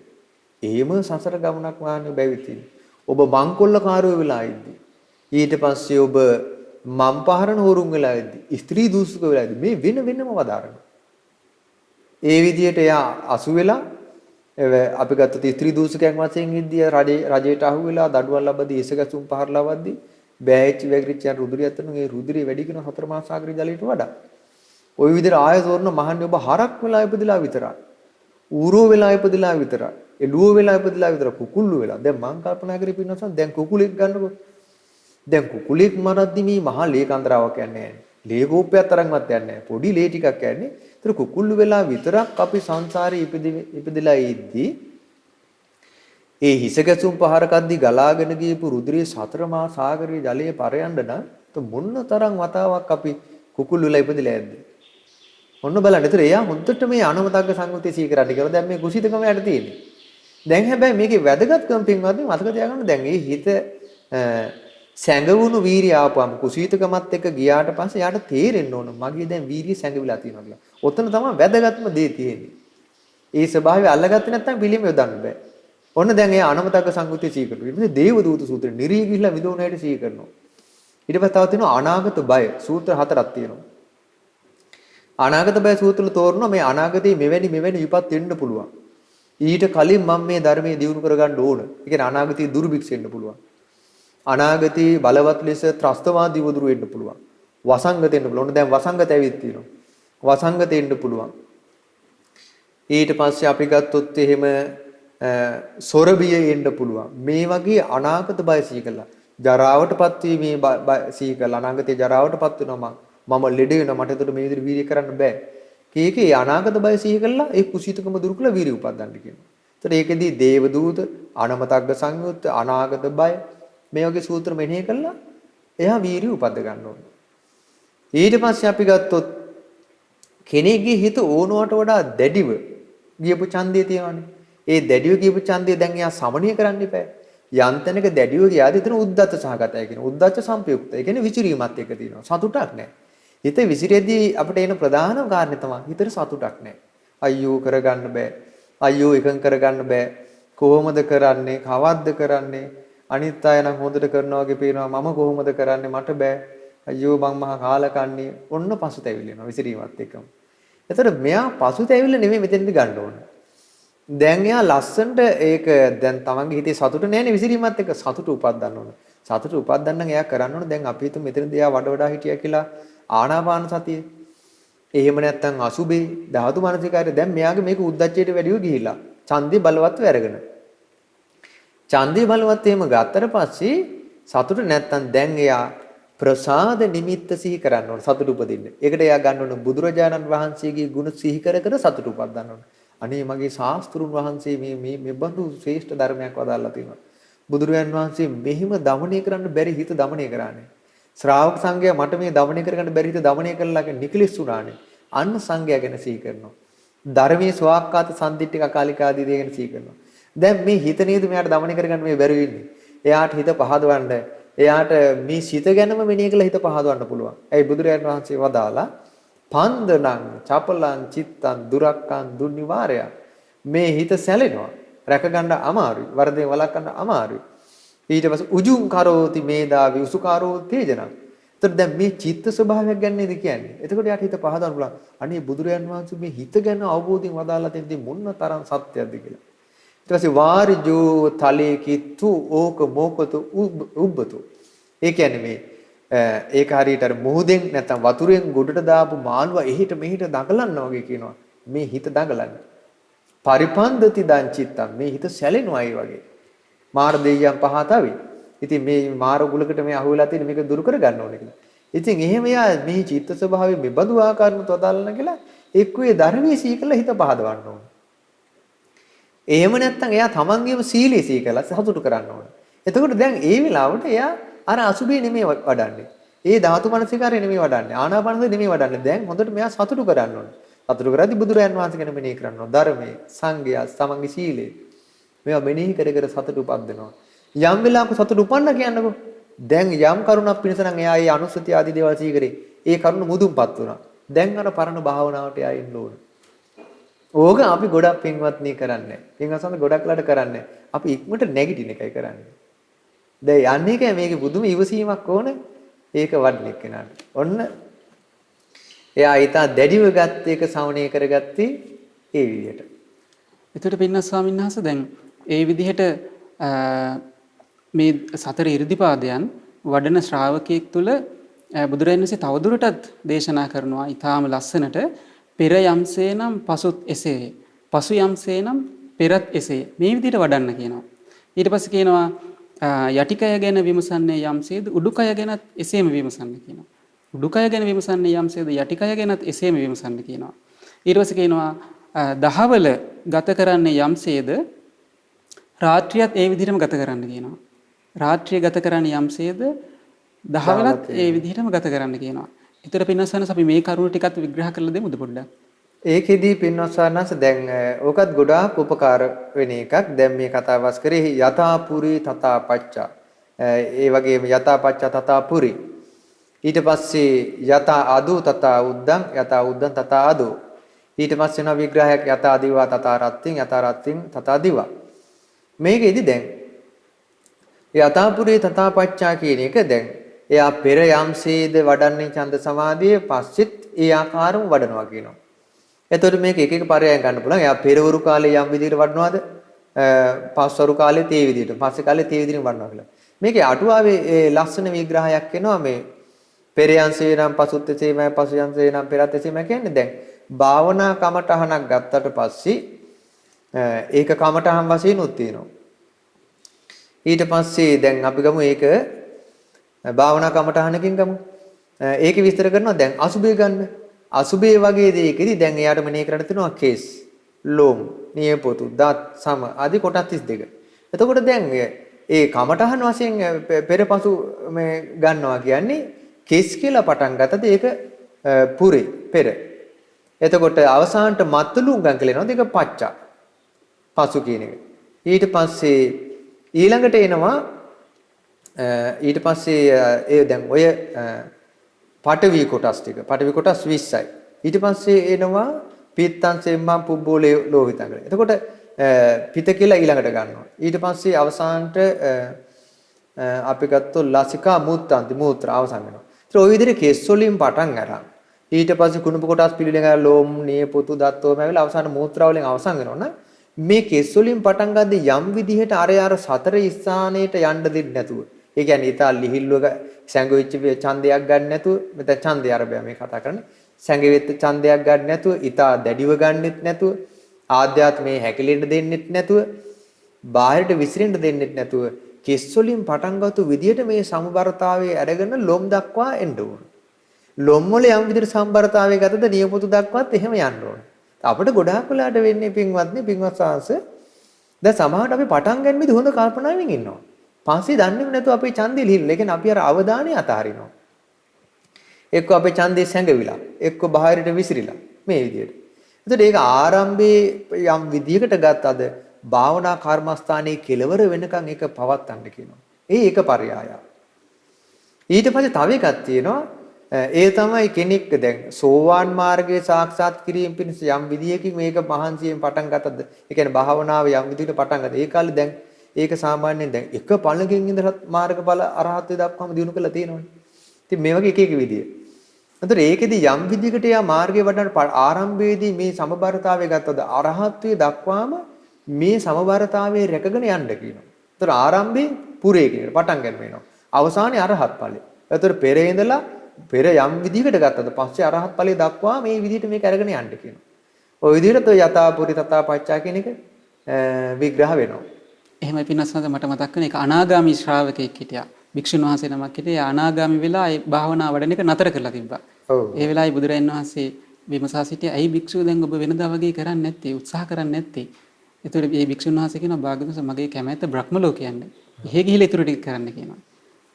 එහෙම සසර ගමනක් වාන්නේ බැවිතින්. ඔබ මංකොල්ලකාරයෝ වෙලා ඉද්දී ඊට පස්සේ ඔබ මම් පහරන හොරුන් වෙලා ඉද්දී ස්ත්‍රී දූෂක වෙලා ඉද්දී මේ වෙනම වදාරනවා. ඒ විදිහට එයා අසු වෙලා අපි ගත්තොත් ස්ත්‍රී දූෂකයන් වශයෙන් ඉද්දී රජයට අහු වෙලා දඩුවම් ලබද්දී ඉසගසුම් පහර ලබද්දී බෑච්ච වැගිරිච්ච යන රුධිරය අතන ඒ රුධිරය වැඩි කරන හතර මහා සාගරේ ජලයට වඩා. ওই විදිහට ආයතෝරණ මහන්නේ ඔබ හරක් වෙලා ඉපදිලා විතරයි. ඌරෝ වෙලා ඉපදිලා විතරයි. එළුව වෙලා ඉපදිලා විතරයි කුකුල්ලු වෙලා. දැන් මං කල්පනා කරේ පින්නසන් දැන් කුකුලෙක් ගන්නකො. දැන් කුකුලෙක් මරද්දි මේ මහා ලේ කන්දරාවක් යන්නේ නැහැ. ලේ කෝප්පයක් තරම්වත් යන්නේ නැහැ. පොඩි ලේ ටිකක් යන්නේ. ඒතර කුකුල්ලු වෙලා විතරක් අපි සංසාරේ ඉපදිලා ඉද්දී ඒ හිස ගැසුම් පහරකද්දී ගලාගෙන ගියපු රුධිරයේ සතර මහා සාගරයේ ජලයේ පරයන්න නම් මොන්න තරම් වතාවක් අපි කුකුල්ලු වෙලා ඉපදිලා ඇද්ද? ඔන්න බලන්න. ඒතර එයා හොඳට මේ අනමතග්ග සංයුත්තේ සීකරන්න කියලා දැන් මේ කුසීතකම යට තියෙන්නේ. දැන් හැබැයි මේකේ වැදගත්කම පින්වත්නි මතක තියාගන්න දැන් මේ හිත සැඟවුණු වීරිය ආපුවම කුසීතකමත් එක්ක ගියාට පස්සේ යාට තේරෙන්න ඕන මගේ දැන් වීරිය සැඟවිලා තියෙනවා කියලා. ඔතන තමයි වැදගත්ම දේ තියෙන්නේ. ඒ ස්වභාවය අල්ලගත්තේ නැත්නම් පිළිම යොදන්න බෑ. ඔන්න දැන් එයා අනමතග්ග සංයුත්තේ සීකරනවා. ඊට පස්සේ දේවදූත සූත්‍රය නිරී ගිහිල්ලා විදෝන හැටි සීකරනවා. ඊට පස්සේ තව තියෙනවා අනාගත බය සූත්‍ර 4ක් තියෙනවා. අනාගත බය සූත්‍රවල තෝරනවා මේ අනාගතයේ මෙවැනි විපත් වෙන්න පුළුවන්. ඊට කලින් මම මේ ධර්මයේ දියුණු කරගන්න ඕන. ඒ කියන්නේ අනාගතයේ දුර්භික්ෂ වෙන්න පුළුවන්. අනාගතයේ බලවත් ලෙස ත්‍රස්තවාදී වදුරු වෙන්න පුළුවන්. වසංගත වෙන්න පුළුවන්. දැන් වසංගත ඇවිත් තියෙනවා. වසංගත වෙන්න පුළුවන්. ඊට පස්සේ අපි ගත්තොත් එහෙම සොරබිය එන්න පුළුවන්. මේ වගේ අනාගත බය සීකලා ජරාවටපත් වීමේ සීකලා අනාගතයේ ජරාවටපත් වෙනවා මම ලෙඩ වෙනවා මට ඒකට මේ විදිහට වීර්ය කරන්න බෑ. කීකේ අනාගත බය සීකලා ඒ කුසීතකම දුරු කළා වීර්ය උපදවන්න කියනවා. ඒතර ඒකෙදී දේවදූත අනමතග්ග සංයුත්ත අනාගත බය මේ වගේ සූත්‍ර මෙනෙහි කළා එයා වීර්ය උපද ගන්න ඕනේ. ඊට පස්සේ අපි ගත්තොත් කෙනෙක්ගේ හිත ඕනවට වඩා දැඩිව ගියපු ඡන්දය තියෙනවානේ. ඒ දැඩිව ගියපු ඡන්දය දැන් එයා සමනය කරන්න ඉපෑ. යන්තනක දැඩිව ගියාද එතන උද්දච්ච සහගතයි කියන. උද්දච්ච සංපයුක්තයි. ඒ කියන්නේ විචිරීමත් එක තියෙනවා. සතුටක් නැහැ. හිත විසිරෙද්දී අපිට එන ප්‍රධානම කාරණේ තමයි හිතේ සතුටක් නැහැ. අයියෝ කරගන්න බෑ. අයියෝ එකඟ කරගන්න බෑ. කොහොමද කරන්නේ? කවද්ද කරන්නේ? අනිත් අය නම් හොඳට කරනවා වගේ පේනවා. මම කොහොමද කරන්නේ? මට බෑ. අයියෝ මං මහා කාලකන්ණී. ඔන්න පසුතැවිලි වෙනවා විසිරීමත් එක්කම. එතකොට මෙයා පසුතැවිල්ල නෙමෙයි මෙතෙන්ද ගන්න ඕනේ. දැන් එයා ලස්සනට ඒක දැන් තමන්ගේ හිතේ සතුට නැහැනේ විසිරීමත් එක්ක සතුට උපදින්න ඕන. සතුට උපදින්න එයා කරන්න ඕන දැන් අපි හිතමු මෙතනදී එයා වඩා හිටියා කියලා ආනාපාන සතිය. එහෙම නැත්නම් අසුබේ ධාතු මනසිකාරය දැන් මෙයාගේ මේක උද්දච්චයට වැඩිව ගිහිලා. ඡන්දේ බලවත් වෙරගෙන. ඡන්දේ බලවත් එහෙම ගත්තට පස්සේ සතුට නැත්නම් දැන් එයා ප්‍රසාද නිමිත්ත සිහි කරන්න ඕන සතුට උපදින්න. ඒකට එයා ගන්න ඕන බුදුරජාණන් වහන්සේගේ ගුණ සිහි කර කර සතුට උපදින්න ඕන. අනේ මගේ ශාස්ත්‍රුන් වහන්සේ මේ බඳු ශ්‍රේෂ්ඨ ධර්මයක් වදාළා තියෙනවා. බුදුරජාණන් වහන්සේ මෙහිම দমনය කරන්න බැරි හිත দমনය කරානේ. ශ්‍රාවක සංඝයා මට මේ দমনය කරගන්න බැරි හිත দমনය කළා කියන නිකලෙස් උනානේ. අන්න සංඝයා ගැන සිහි කරනවා. ධර්මයේ ස්වාක්කාත සම්දිට්ඨික අකාලිකාදී දේ ගැන සිහි කරනවා. දැන් මේ හිත නේද මෙයාට দমনය කරගන්න මේ බැරි වෙන්නේ. එයාට හිත පහදවන්න, එයාට මේ සිත ගැනම මෙනෙහි කළ හිත පහදවන්න පුළුවන්. ඒ බුදුරජාණන් වහන්සේ වදාලා පන්දනං චපලං චිත්තං දුරක්ඛං දුන්නිවාරය මේ හිත සැලෙනවා රැක ගන්න අමාරුයි වරදේ වළක්වන්න අමාරුයි ඊට පස්සේ උජුං කරෝති මේදාවි උසුකාරෝ තේජනං. එතකොට දැන් මේ චිත්ත ස්වභාවයක් ගැන නේද කියන්නේ. එතකොට යාට හිත පහදවන්න පුළුවන්. අනේ බුදුරයන් වහන්සේ මේ හිත ගැන අවබෝධයෙන් වදාලා තියෙද්දි මොන තරම් සත්‍යයක්ද කියලා. ඊට පස්සේ වාරිජෝ තලේ කිත්තු ඕක මොකතු උබ්බතු. ඒ කියන්නේ මේ ඒක හරියට අර මොහොතෙන් නැත්නම් වතුරෙන් ගොඩට දාපු මාළුවා එහෙට මෙහෙට දඟලනවා වගේ කියනවා. මේ හිත දඟලන්නේ. පරිපන්දති දං චිත්තං මේ හිත සැලෙනවා ඒ වගේ. මාර දෙයියන් පහතවි. ඉතින් මේ මාර ගුලකට මේ අහුවෙලා තියෙන මේක දුරු කර ගන්න ඕනේ කියලා. ඉතින් එහෙම යා මේ චිත්ත ස්වභාවය මේ බඳු ආකාරන තොදල්න කියලා එක්කේ ධර්මයේ සීකල හිත පහදවන්න ඕනේ. එහෙම නැත්නම් එයා තමන්ගේම සීලයේ සීකල සතුටු කරන්න ඕනේ. එතකොට දැන් ඒ වෙලාවට එයා අර අසුබේ නෙමෙයි වඩන්නේ. ඒ ධාතු මනසිකාරය නෙමෙයි වඩන්නේ. ආනාපානසතිය නෙමෙයි වඩන්නේ. දැන් හොඳට මෙයා සතුටු කරන්න ඕනේ. සතුටු කරද්දී බුදුරයන් වහන්සේ ගැන මෙනෙහි කරන්න ඕනේ. ධර්මයේ, සංඝයා, සමන්ගේ සීලේ. මේවා මෙනෙහි කර කර සතුටු උපදිනවා. යම් වෙලාවක සතුටු උපන්න කියන්නකෝ. දැන් යම් කරුණක් පිණිස නම් එයා ඒ අනුස්සතිය ආදී දේවල් සීකරේ. ඒ කරුණ මුදුන්පත් වුණා. දැන් අර පරණ භාවනාවට එයා එන්න ඕනේ. ඕක අපි ගොඩක් පින්වත්නි කරන්නේ. පින්වත්සන්ද ගොඩක් ලාට කරන්නේ. අපි ඉක්මනට නැගිටින එකයි කරන්නේ. දැන් යන්නේ කෑ මේකේ පුදුම ඉවසීමක් ඕනේ. ඒක වඩන්නේ කෙනාට. ඔන්න එයා ඊට දැඩිව ගත්ත එක සමනය කරගත්තේ ඒ විදිහට. එතකොට පින්නස් ස්වාමීන් වහන්සේ දැන් ඒ විදිහට මේ සතර ඉර්ධිපාදයන් වඩන ශ්‍රාවකයෙක් තුල බුදුරජාණන් වහන්සේ තවදුරටත් දේශනා කරනවා ඊටාම ලස්සනට පෙර යම්සේ නම් පසුත් එසේ පසු යම්සේ නම් පෙරත් එසේ මේ විදිහට වඩන්න කියනවා. ඊට පස්සේ කියනවා යටිකය ගැන විමසන්නේ යම්සේද උඩුකය ගැනත් එසේම විමසන්න කියනවා. උඩුකය ගැන විමසන්නේ යම්සේද යටිකය ගැනත් එසේම විමසන්න කියනවා. ඊට පස්සේ කියනවා දහවල ගත කරන්නේ යම්සේද රාත්‍රියත් ඒ විදිහටම ගත කරන්න කියනවා. රාත්‍රිය ගත කරන්නේ යම්සේද දහවලත් ඒ විදිහටම ගත කරන්න කියනවා. ඒතර පින්නසනස අපි මේ කරුණු ටිකත් විග්‍රහ කරලා දෙමුද පොඩ්ඩක්? ඒකෙදී පින්වත් සාරණාංශ දැන් ඕකත් ගොඩාක් උපකාර වෙන එකක්. දැන් මේ කතාවස් කරේ යථාපුරි තථාපච්චා. ඒ වගේම යථාපච්චා තථාපුරි. ඊට පස්සේ යථා අදු තථා උද්දං යථා උද්දං තථා අදු. ඊට පස්සේ වෙන විග්‍රහයක් යථා දිවා තථා රත්ත්‍ින් යථා රත්ත්‍ින් තථා දිවා. මේකෙදි දැන් යථාපුරි තථාපච්චා කියන එක දැන් එයා පෙර යම්සේද වඩන්නේ ඡන්ද සමාධියේ පස්සෙත් ඒ ආකාරම වඩනවා කියනවා. එතකොට මේක එක එක පරයයන් ගන්න පුළුවන්. එයා පෙරවරු කාලේ යම් විදිහට වඩනවාද? පස්වරු කාලේ තේ විදිහට, පස්සේ කාලේ තේ විදිහට වඩනවා කියලා. මේකේ අටුවාවේ ලස්සන විග්‍රහයක් එනවා මේ පෙරයන්සේ නම් පසුත්තේසේමයි පසුයන්සේ නම් පෙරත්තේසේමයි කියන්නේ දැන් භාවනා කමටහනක් ගත්තට පස්සේ ඒක කමටහන් වශයෙන් උත් තියෙනවා. ඊට පස්සේ දැන් අපි ගමු ඒක භාවනා කමටහනකින් ගමු. ඒකේ විස්තර කරනවා දැන් අසුබේ ගන්න. අසුබේ වගේ දෙයකදී දැන් එයාට මෙනේ කරන්න තියෙනවා කේස්, ලෝම්, නියපොතු, දත්, සම ආදී කොටස් 32. එතකොට දැන් ඒ කමටහන් වශයෙන් පෙරපසු මේ ගන්නවා කියන්නේ කේස් කියලා පටන් ගත්තද ඒක පුරේ පෙර. එතකොට අවසානට මත්තුලුංගම් කියලා එනවා ඒක පච්චා. පසු කියන එක. ඊට පස්සේ ඊළඟට එනවා ඊට පස්සේ ඒ දැන් ඔය පඨවි කොටස් ටික. පඨවි කොටස් 20යි. ඊට පස්සේ එනවා පිත්තං සෙම්මං පුබ්බෝලේ ලෝහිතං. එතකොට පිත කියලා ඊළඟට ගන්නවා. ඊට පස්සේ අවසානට අපි ගත්තොත් ලසිකා මුත්තන්ති මූත්‍රා අවසන් වෙනවා. ඒත් ඔය විදිහට කෙස් වලින් පටන් අරන් ඊට පස්සේ කුණුප කොටස් පිළිලෙන ලෝම් නිය පොතු දත්තෝම ඇවිල්ලා අවසාන මූත්‍රා වලින් අවසන් වෙනවනේ. මේ කෙස් වලින් පටන් ගද්දී යම් විදිහට අර සතර ස්ථානයට යන්න දෙන්නේ නැතුව. ඒ කියන්නේ ඊට ලිහිල්ලුවක සැඟවිච්ච ඡන්දයක් ගන්න නැතුව මෙතන ඡන්දය අරබය මේ කතා කරන්නේ. සැඟෙවිච්ච ඡන්දයක් ගන්න නැතුව ඊට දැඩිව ගන්නෙත් නැතුව ආධ්‍යාත්මයේ හැකිලෙන්න දෙන්නෙත් නැතුව බාහිරට විසිරෙන්න දෙන්නෙත් නැතුව කෙස් වලින් පටන් ගත්තු විදිහට මේ සමබරතාවයේ අරගෙන ලොම් දක්වා එන්න ඕන. ලොම් වල යම් විදිහට සමබරතාවය ගතද නියපොතු දක්වාත් එහෙම යන්න ඕන. අපිට ගොඩාක් වෙලාට වෙන්නේ පින්වත්නි පින්වත් සාංශ දැන් සමහරවිට අපි පටන් ගන්නෙදි හොඳ කල්පනාවෙන් ඉන්නවා. පස්සේ දන්නේම නැතුව අපේ ඡන්දෙ ලිහිල්ලා. ඒ කියන්නේ අපි අර අවධානය අතහරිනවා. එක්ක අපේ ඡන්දේ සැඟවිලා, එක්ක බාහිරට විසිරිලා මේ විදිහට. එතකොට ඒක ආරම්භයේ යම් විදියකට ගත්තද භාවනා කර්මස්ථානයේ කෙලවර වෙනකන් ඒක පවත්වන්න කියනවා. ඒක පරයය. ඊට පස්සේ තව එකක් තියෙනවා. ඒ තමයි කෙනෙක් දැන් සෝවාන් මාර්ගයේ සාක්ෂාත් කිරීම පිණිස යම් විදියකින් මේක මහන්සියෙන් පටන් ගත්තද ඒ කියන්නේ භාවනාව යම් විදියකට පටන් ගත්තා. ඒ කාලේ දැන් ඒක සාමාන්‍යයෙන් දැන් එක පළකින් ඉඳලා මාර්ගඵල අරහත්ත්වයට දක්වාම දිනු කරලා තියෙනවනේ. ඉතින් මේ වගේ එක එක විදිය. එතකොට ඒකෙදි යම් විදියකට යා මාර්ගය වඩන ආරම්භයේදී මේ සමබරතාවය ගත්තද අරහත්ත්වයේ දක්වාම මේ සමබරතාවයේ රැකගෙන යන්න කියනවා. එතකොට ආරම්භයේ පුරේ කියන පටන් ගන්න වෙනවා. අවසානයේ අරහත් ඵලය. එතකොට පෙරේ ඉඳලා පෙර යම් විදිහකට ගත්තද පස්සේ අරහත් ඵලයේ දක්වා මේ විදිහට මේක අරගෙන යන්න කියනවා. ওই විදිහට යථාපුරි තථාපච්චා කියන එක විග්‍රහ වෙනවා. එහෙමයි පින්නස්සනද මට මතක් වෙන එක අනාගාමී ශ්‍රාවකෙක් හිටියා. භික්ෂුන් වහන්සේ නමක් හිටියා. අනාගාමී වෙලා ඒ භාවනා වඩන එක නතර කරලා තිබ්බා. ඔව්. ඒ වෙලාවේ බුදුරජාණන් වහන්සේ විමසා සිටියා. "ඇයි භික්ෂුව දැන් ඔබ වෙනදා වගේ කරන්නේ නැත්තේ? උත්සාහ කරන්නේ නැත්තේ?" ඒතකොට මේ භික්ෂුන් වහන්සේ කියනවා "භාග්‍යවතුන් මගේ කැමැත්ත බ්‍රහ්ම ලෝකේ යන්න. එහෙ ගිහිල්ලා ඊටු ටික කරන්න" කියනවා.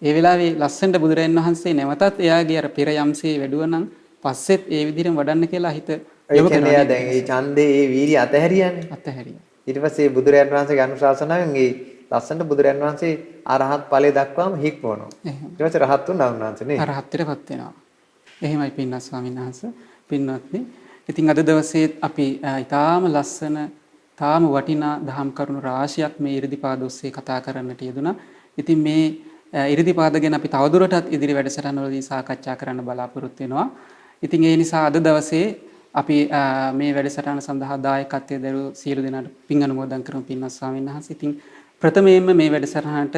ඒ වෙලාවේ ලස්සනට බුදුරජාණන් වහන්සේ නැවතත් එයාගේ අර පෙර යම්සේ වැඩුවා නම් පස්සෙත් ඒ විදිහටම වඩන්න කියලා හිත යොමු කරනවා. දැන් මේ ඡන්දේ ඒ වීර්ය අතහැරියානේ. අතහැරියා. ඊට පස්සේ බුදුරජාණන් වහන්සේගේ අනුශාසනාවෙන් මේ ලස්සනට බුදුරජාණන් වහන්සේ අරහත් ඵලයේ දක්වාම හික්මවනවා. ඊට පස්සේ රහත් වුණා උන්වහන්සේ නේ. අරහත්ත්වයටපත් වෙනවා. එහෙමයි පින්නත් ස්වාමීන් වහන්සේ. පින්වත්නි, ඉතින් අද දවසේ අපි ඊටාම ලස්සන, තාම වටිනා දහම් කරුණු රාශියක් මේ ඉරිදිපාද ඔස්සේ කතා කරන්නට යෙදුණා. ඉතින් මේ ඉරිදිපාද ගැන අපි තවදුරටත් ඉදිරි වැඩසටහනවලදී සාකච්ඡා කරන්න බලාපොරොත්තු වෙනවා. ඉතින් ඒ නිසා අද දවසේ අපි මේ වැඩසටහන සඳහා දායකත්වයේ දරූ සියලු දෙනාට පින් අනුමෝදන් කරමු පින්වත් ස්වාමීන් වහන්සේ. ඉතින් ප්‍රථමයෙන්ම මේ වැඩසටහනට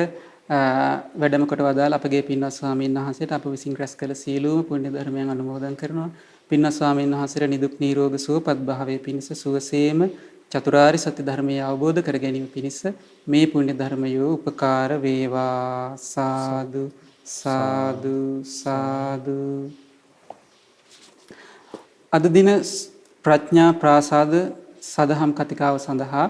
වැඩම කොට වදාළ අපගේ පින්වත් ස්වාමීන් වහන්සේට අප විසින් රැස් කළ සියලුම පුණ්‍ය ධර්මයන් අනුමෝදන් කරනවා. පින්වත් ස්වාමීන් වහන්සේට නිදුක් නිරෝගී සුවපත් භාවයේ පිණිස සුවසේම චතුරාර්ය සත්‍ය ධර්මය අවබෝධ කර ගැනීම පිණිස මේ පුණ්‍ය ධර්මයෝ උපකාර වේවා. සාදු සාදු සාදු. අද දින ප්‍රඥා ප්‍රාසාද සදහම් කතිකාව සඳහා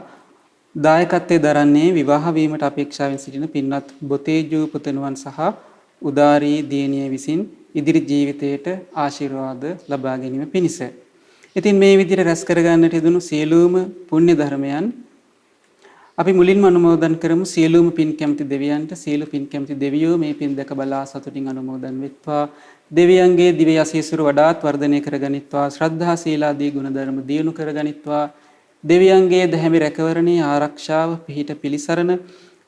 දායකත්වයේ දරන්නේ විවාහ වීමට අපේක්ෂාවෙන් සිටින පින්වත් බොතේජු පුතණුවන් සහ උදාරී දියණිය විසින් ඉදිරි ජීවිතයට ආශිර්වාද ලබා ගැනීම පිණිස. ඉතින් මේ විදිහට රැස් කරගන්නට යෙදුණු සියලුම පුණ්‍ය ධර්මයන් අපි මුලින්ම අනුමෝදන් කරමු. සියලුම පින් කැමති දෙවියන්ට සියලු පින් කැමති දෙවියෝ මේ පින් දැක බලා සතුටින් අනුමෝදන් වෙත්වා. දෙවියන්ගේ දිව්‍ය ආශීර්වාද වඩාත් වර්ධනය කරගනිත්වා. ශ්‍රද්ධා සීලාදී ගුණධර්ම දියුණු කරගනිත්වා. දෙවියන්ගේ දැහැමි රැකවරණේ ආරක්ෂාව පිහිට පිලිසරණ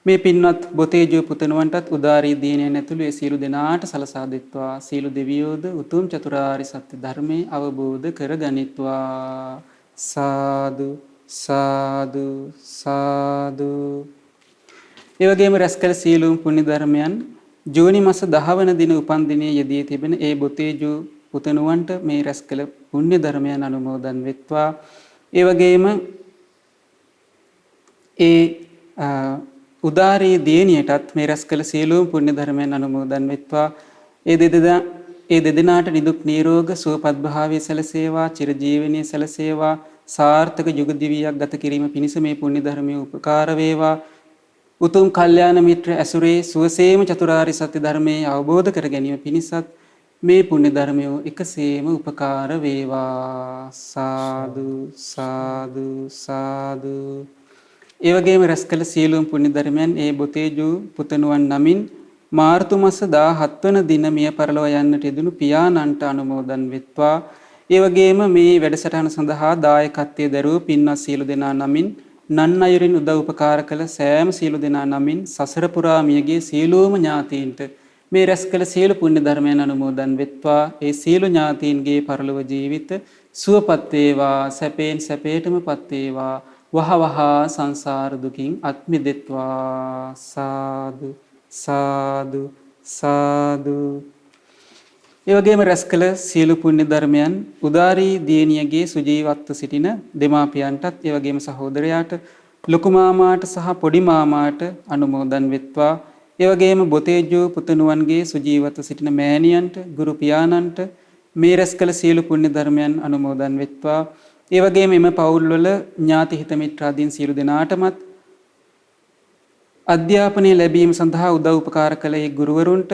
මේ පින්වත් බොතේජෝ පුතණුවන්ටත් උදාරී දියණියන් ඇතුළු ඒ සියලු දෙනාට සලසා දෙත්වා. සියලු දෙවියෝද උතුම් චතුරාර්ය සත්‍ය ධර්මයේ අවබෝධ කරගනිත්වා. සාදු සාදු සාදු. ඒ වගේම රැස්කල සියලුම පුණ්‍ය ධර්මයන් ජූනි මාස 10 වන දින උපන් දිනයේ යෙදී තිබෙන ඒ බොතේජෝ පුතණුවන්ට මේ රැස්කල පුණ්‍ය ධර්මයන් අනුමෝදන් වෙත්වා. ඒ වගේම ඒ උදාරී දියණියටත් මේ රැස්කල සියලුම පුණ්‍ය ධර්මයන් අනුමෝදන් වෙත්වා. ඒ දෙදෙනාට නිදුක් නිරෝග සුවපත් භාවයේ සැලසේවා. චිරජීවනයේ සැලසේවා. සාර්ථක යුග දිවියක් ගත කිරීම පිණිස මේ පුණ්‍ය ධර්මයේ උපකාර වේවා. උතුම් කල්යාණ මිත්‍ර ඇසුරේ සුවසේම චතුරාර්ය සත්‍ය ධර්මයේ අවබෝධ කර ගැනීම පිණිසත් මේ පුණ්‍ය ධර්මය එකසේම උපකාර වේවා. සාදු සාදු සාදු. ඒ වගේම රැස්කල සියලුම පුණ්‍ය ධර්මයන් ඒ බොතේජු පුතණුවන් නමින් මාර්තු මාස 17 වන දින මිය පරලොව යන්නට යෙදුණු පියාණන්ට අනුමෝදන් වෙත්වා. ඒ වගේම මේ වැඩසටහන සඳහා දායකත්වයේ දරූ පින්වත් සියලු දෙනා නමින් නන් අයුරින් උදව් උපකාර කළ සෑම සියලු දෙනා නමින් සසර පුරා මියගේ සියලුම ඥාතීන්ට මේ රැස්කල සියලු පුණ්‍ය ධර්මයන් අනුමෝදන් වෙත්වා. ඒ සියලු ඥාතීන්ගේ පරලොව ජීවිත සුවපත් වේවා. සැපෙන් සැපේටමපත් වේවා. වහවහ සංසාර දුකින් අත් මිදෙත්වා. සාදු සාදු සාදු. ඒ වගේම රැස්කල සියලු පුණ්‍ය ධර්මයන් උදාරී දියණියගේ සුජීවත්ව සිටින දෙමාපියන්ටත් ඒ වගේම සහෝදරයාට ලොකු මාමාට සහ පොඩි මාමාට අනුමෝදන් වෙත්වා. ඒ වගේම බොතේජෝ පුතණුවන්ගේ සුජීවත්ව සිටින මෑණියන්ට ගුරු පියාණන්ට මේ රැස්කල සියලු පුණ්‍ය ධර්මයන් අනුමෝදන් වෙත්වා. ඒ වගේම එම පවුල්වල ඥාති හිත මිත්‍රාදීන් සියලු දෙනාටමත් අධ්‍යාපනය ලැබීම සඳහා උදව් උපකාර කළ ඒ ගුරුවරුන්ට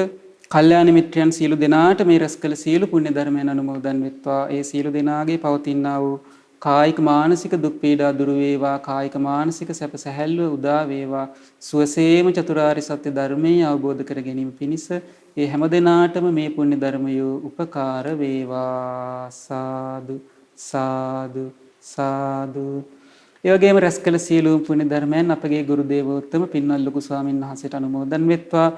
කල්යාණ මිත්‍රයන් සියලු දෙනාට මේ රැස්කල සියලු පුණ්‍ය ධර්මයන් අනුමෝදන් වෙත්වා. ඒ සියලු දෙනාගේ පවතිනා වූ කායික මානසික දුක් පීඩා දුරු වේවා. කායික මානසික සැප සැහැල්ලුව උදා වේවා. සුවසේම චතුරාර්ය සත්‍ය ධර්මයේ අවබෝධ කර ගැනීම පිණිස ඒ හැම දිනාටම මේ පුණ්‍ය ධර්මය උපකාර වේවා. සාදු සාදු සාදු. ඒ වගේම රැස්කල සියලුම පුණ්‍ය ධර්මයන් අපගේ ගුරු දේවෝත්තම පින්වත් ලොකු ස්වාමීන් වහන්සේට අනුමෝදන් වෙත්වා.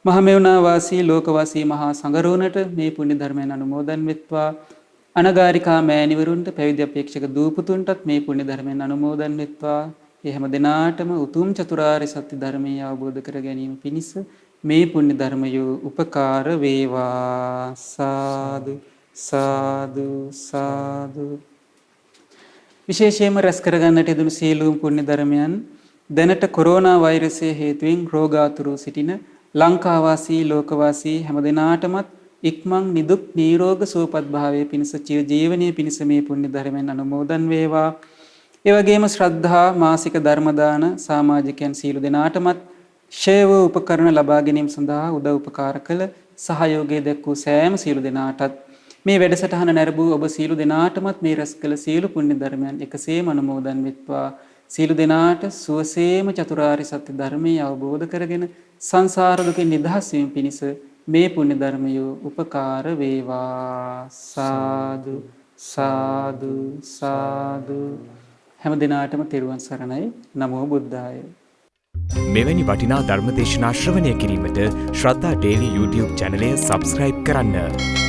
මහමෙවුනා වාසී ලෝකවාසී මහා සංඝරෝණට මේ පුණ්‍ය ධර්මයන් අනුමෝදන් වෙත්වා. අනගාരികා මෑණිවරුන්ට පැවිදි අපේක්ෂක දූපුතුන්ටත් මේ පුණ්‍ය ධර්මයන් අනුමෝදන් වෙත්වා. ඒ හැම දිනාටම උතුම් චතුරාර්ය සත්‍ය ධර්මය අවබෝධ කර ගැනීම පිණිස මේ පුණ්‍ය ධර්මය උපකාර වේවා. සාදු සාදු සාදු. විශේෂයෙන්ම රැස් කරගන්නට යෙදුණු සියලුම පුණ්‍ය ධර්මයන් දැනට කොරෝනා වෛරසය හේතුවෙන් රෝගාතුරව සිටින ලංකාවාසී ලෝකවාසී හැම දිනාටමත් ඉක්මන් නිදුක් නිරෝග සුවපත් භාවයේ පිණිස චිර ජීවනයේ පිණිස මේ පුණ්‍ය ධර්මයන් අනුමෝදන් වේවා. ඒ වගේම ශ්‍රද්ධා මාසික ධර්ම දාන සමාජිකයන් සියලු දෙනාටමත් ශේව උපකරණ ලබා ගැනීම සඳහා උදව් උපකාර කළ සහයෝගය දැක්වූ සෑම සියලු දෙනාටත් මේ වැඩසටහන නැරඹූ ඔබ සියලු දෙනාටමත් මේ රැස් කළ සියලු පුණ්‍ය ධර්මයන් එකසේම අනුමෝදන් වෙත්වා. සියලු දෙනාට සුවසේම චතුරාර්ය සත්‍ය ධර්මයේ අවබෝධ කරගෙන සංසාර දුකින් නිදහස් වීම පිණිස මේ පුණ්‍ය ධර්මය උපකාර වේවා. සාදු සාදු සාදු. හැම දිනාටම තෙරුවන් සරණයි. නමෝ බුද්ධාය. මෙවැනි වටිනා ධර්ම දේශනා ශ්‍රවණය කිරීමට ශ්‍රද්ධා ඩේලි YouTube චැනලය සබ්ස්ක්‍රයිබ් කරන්න.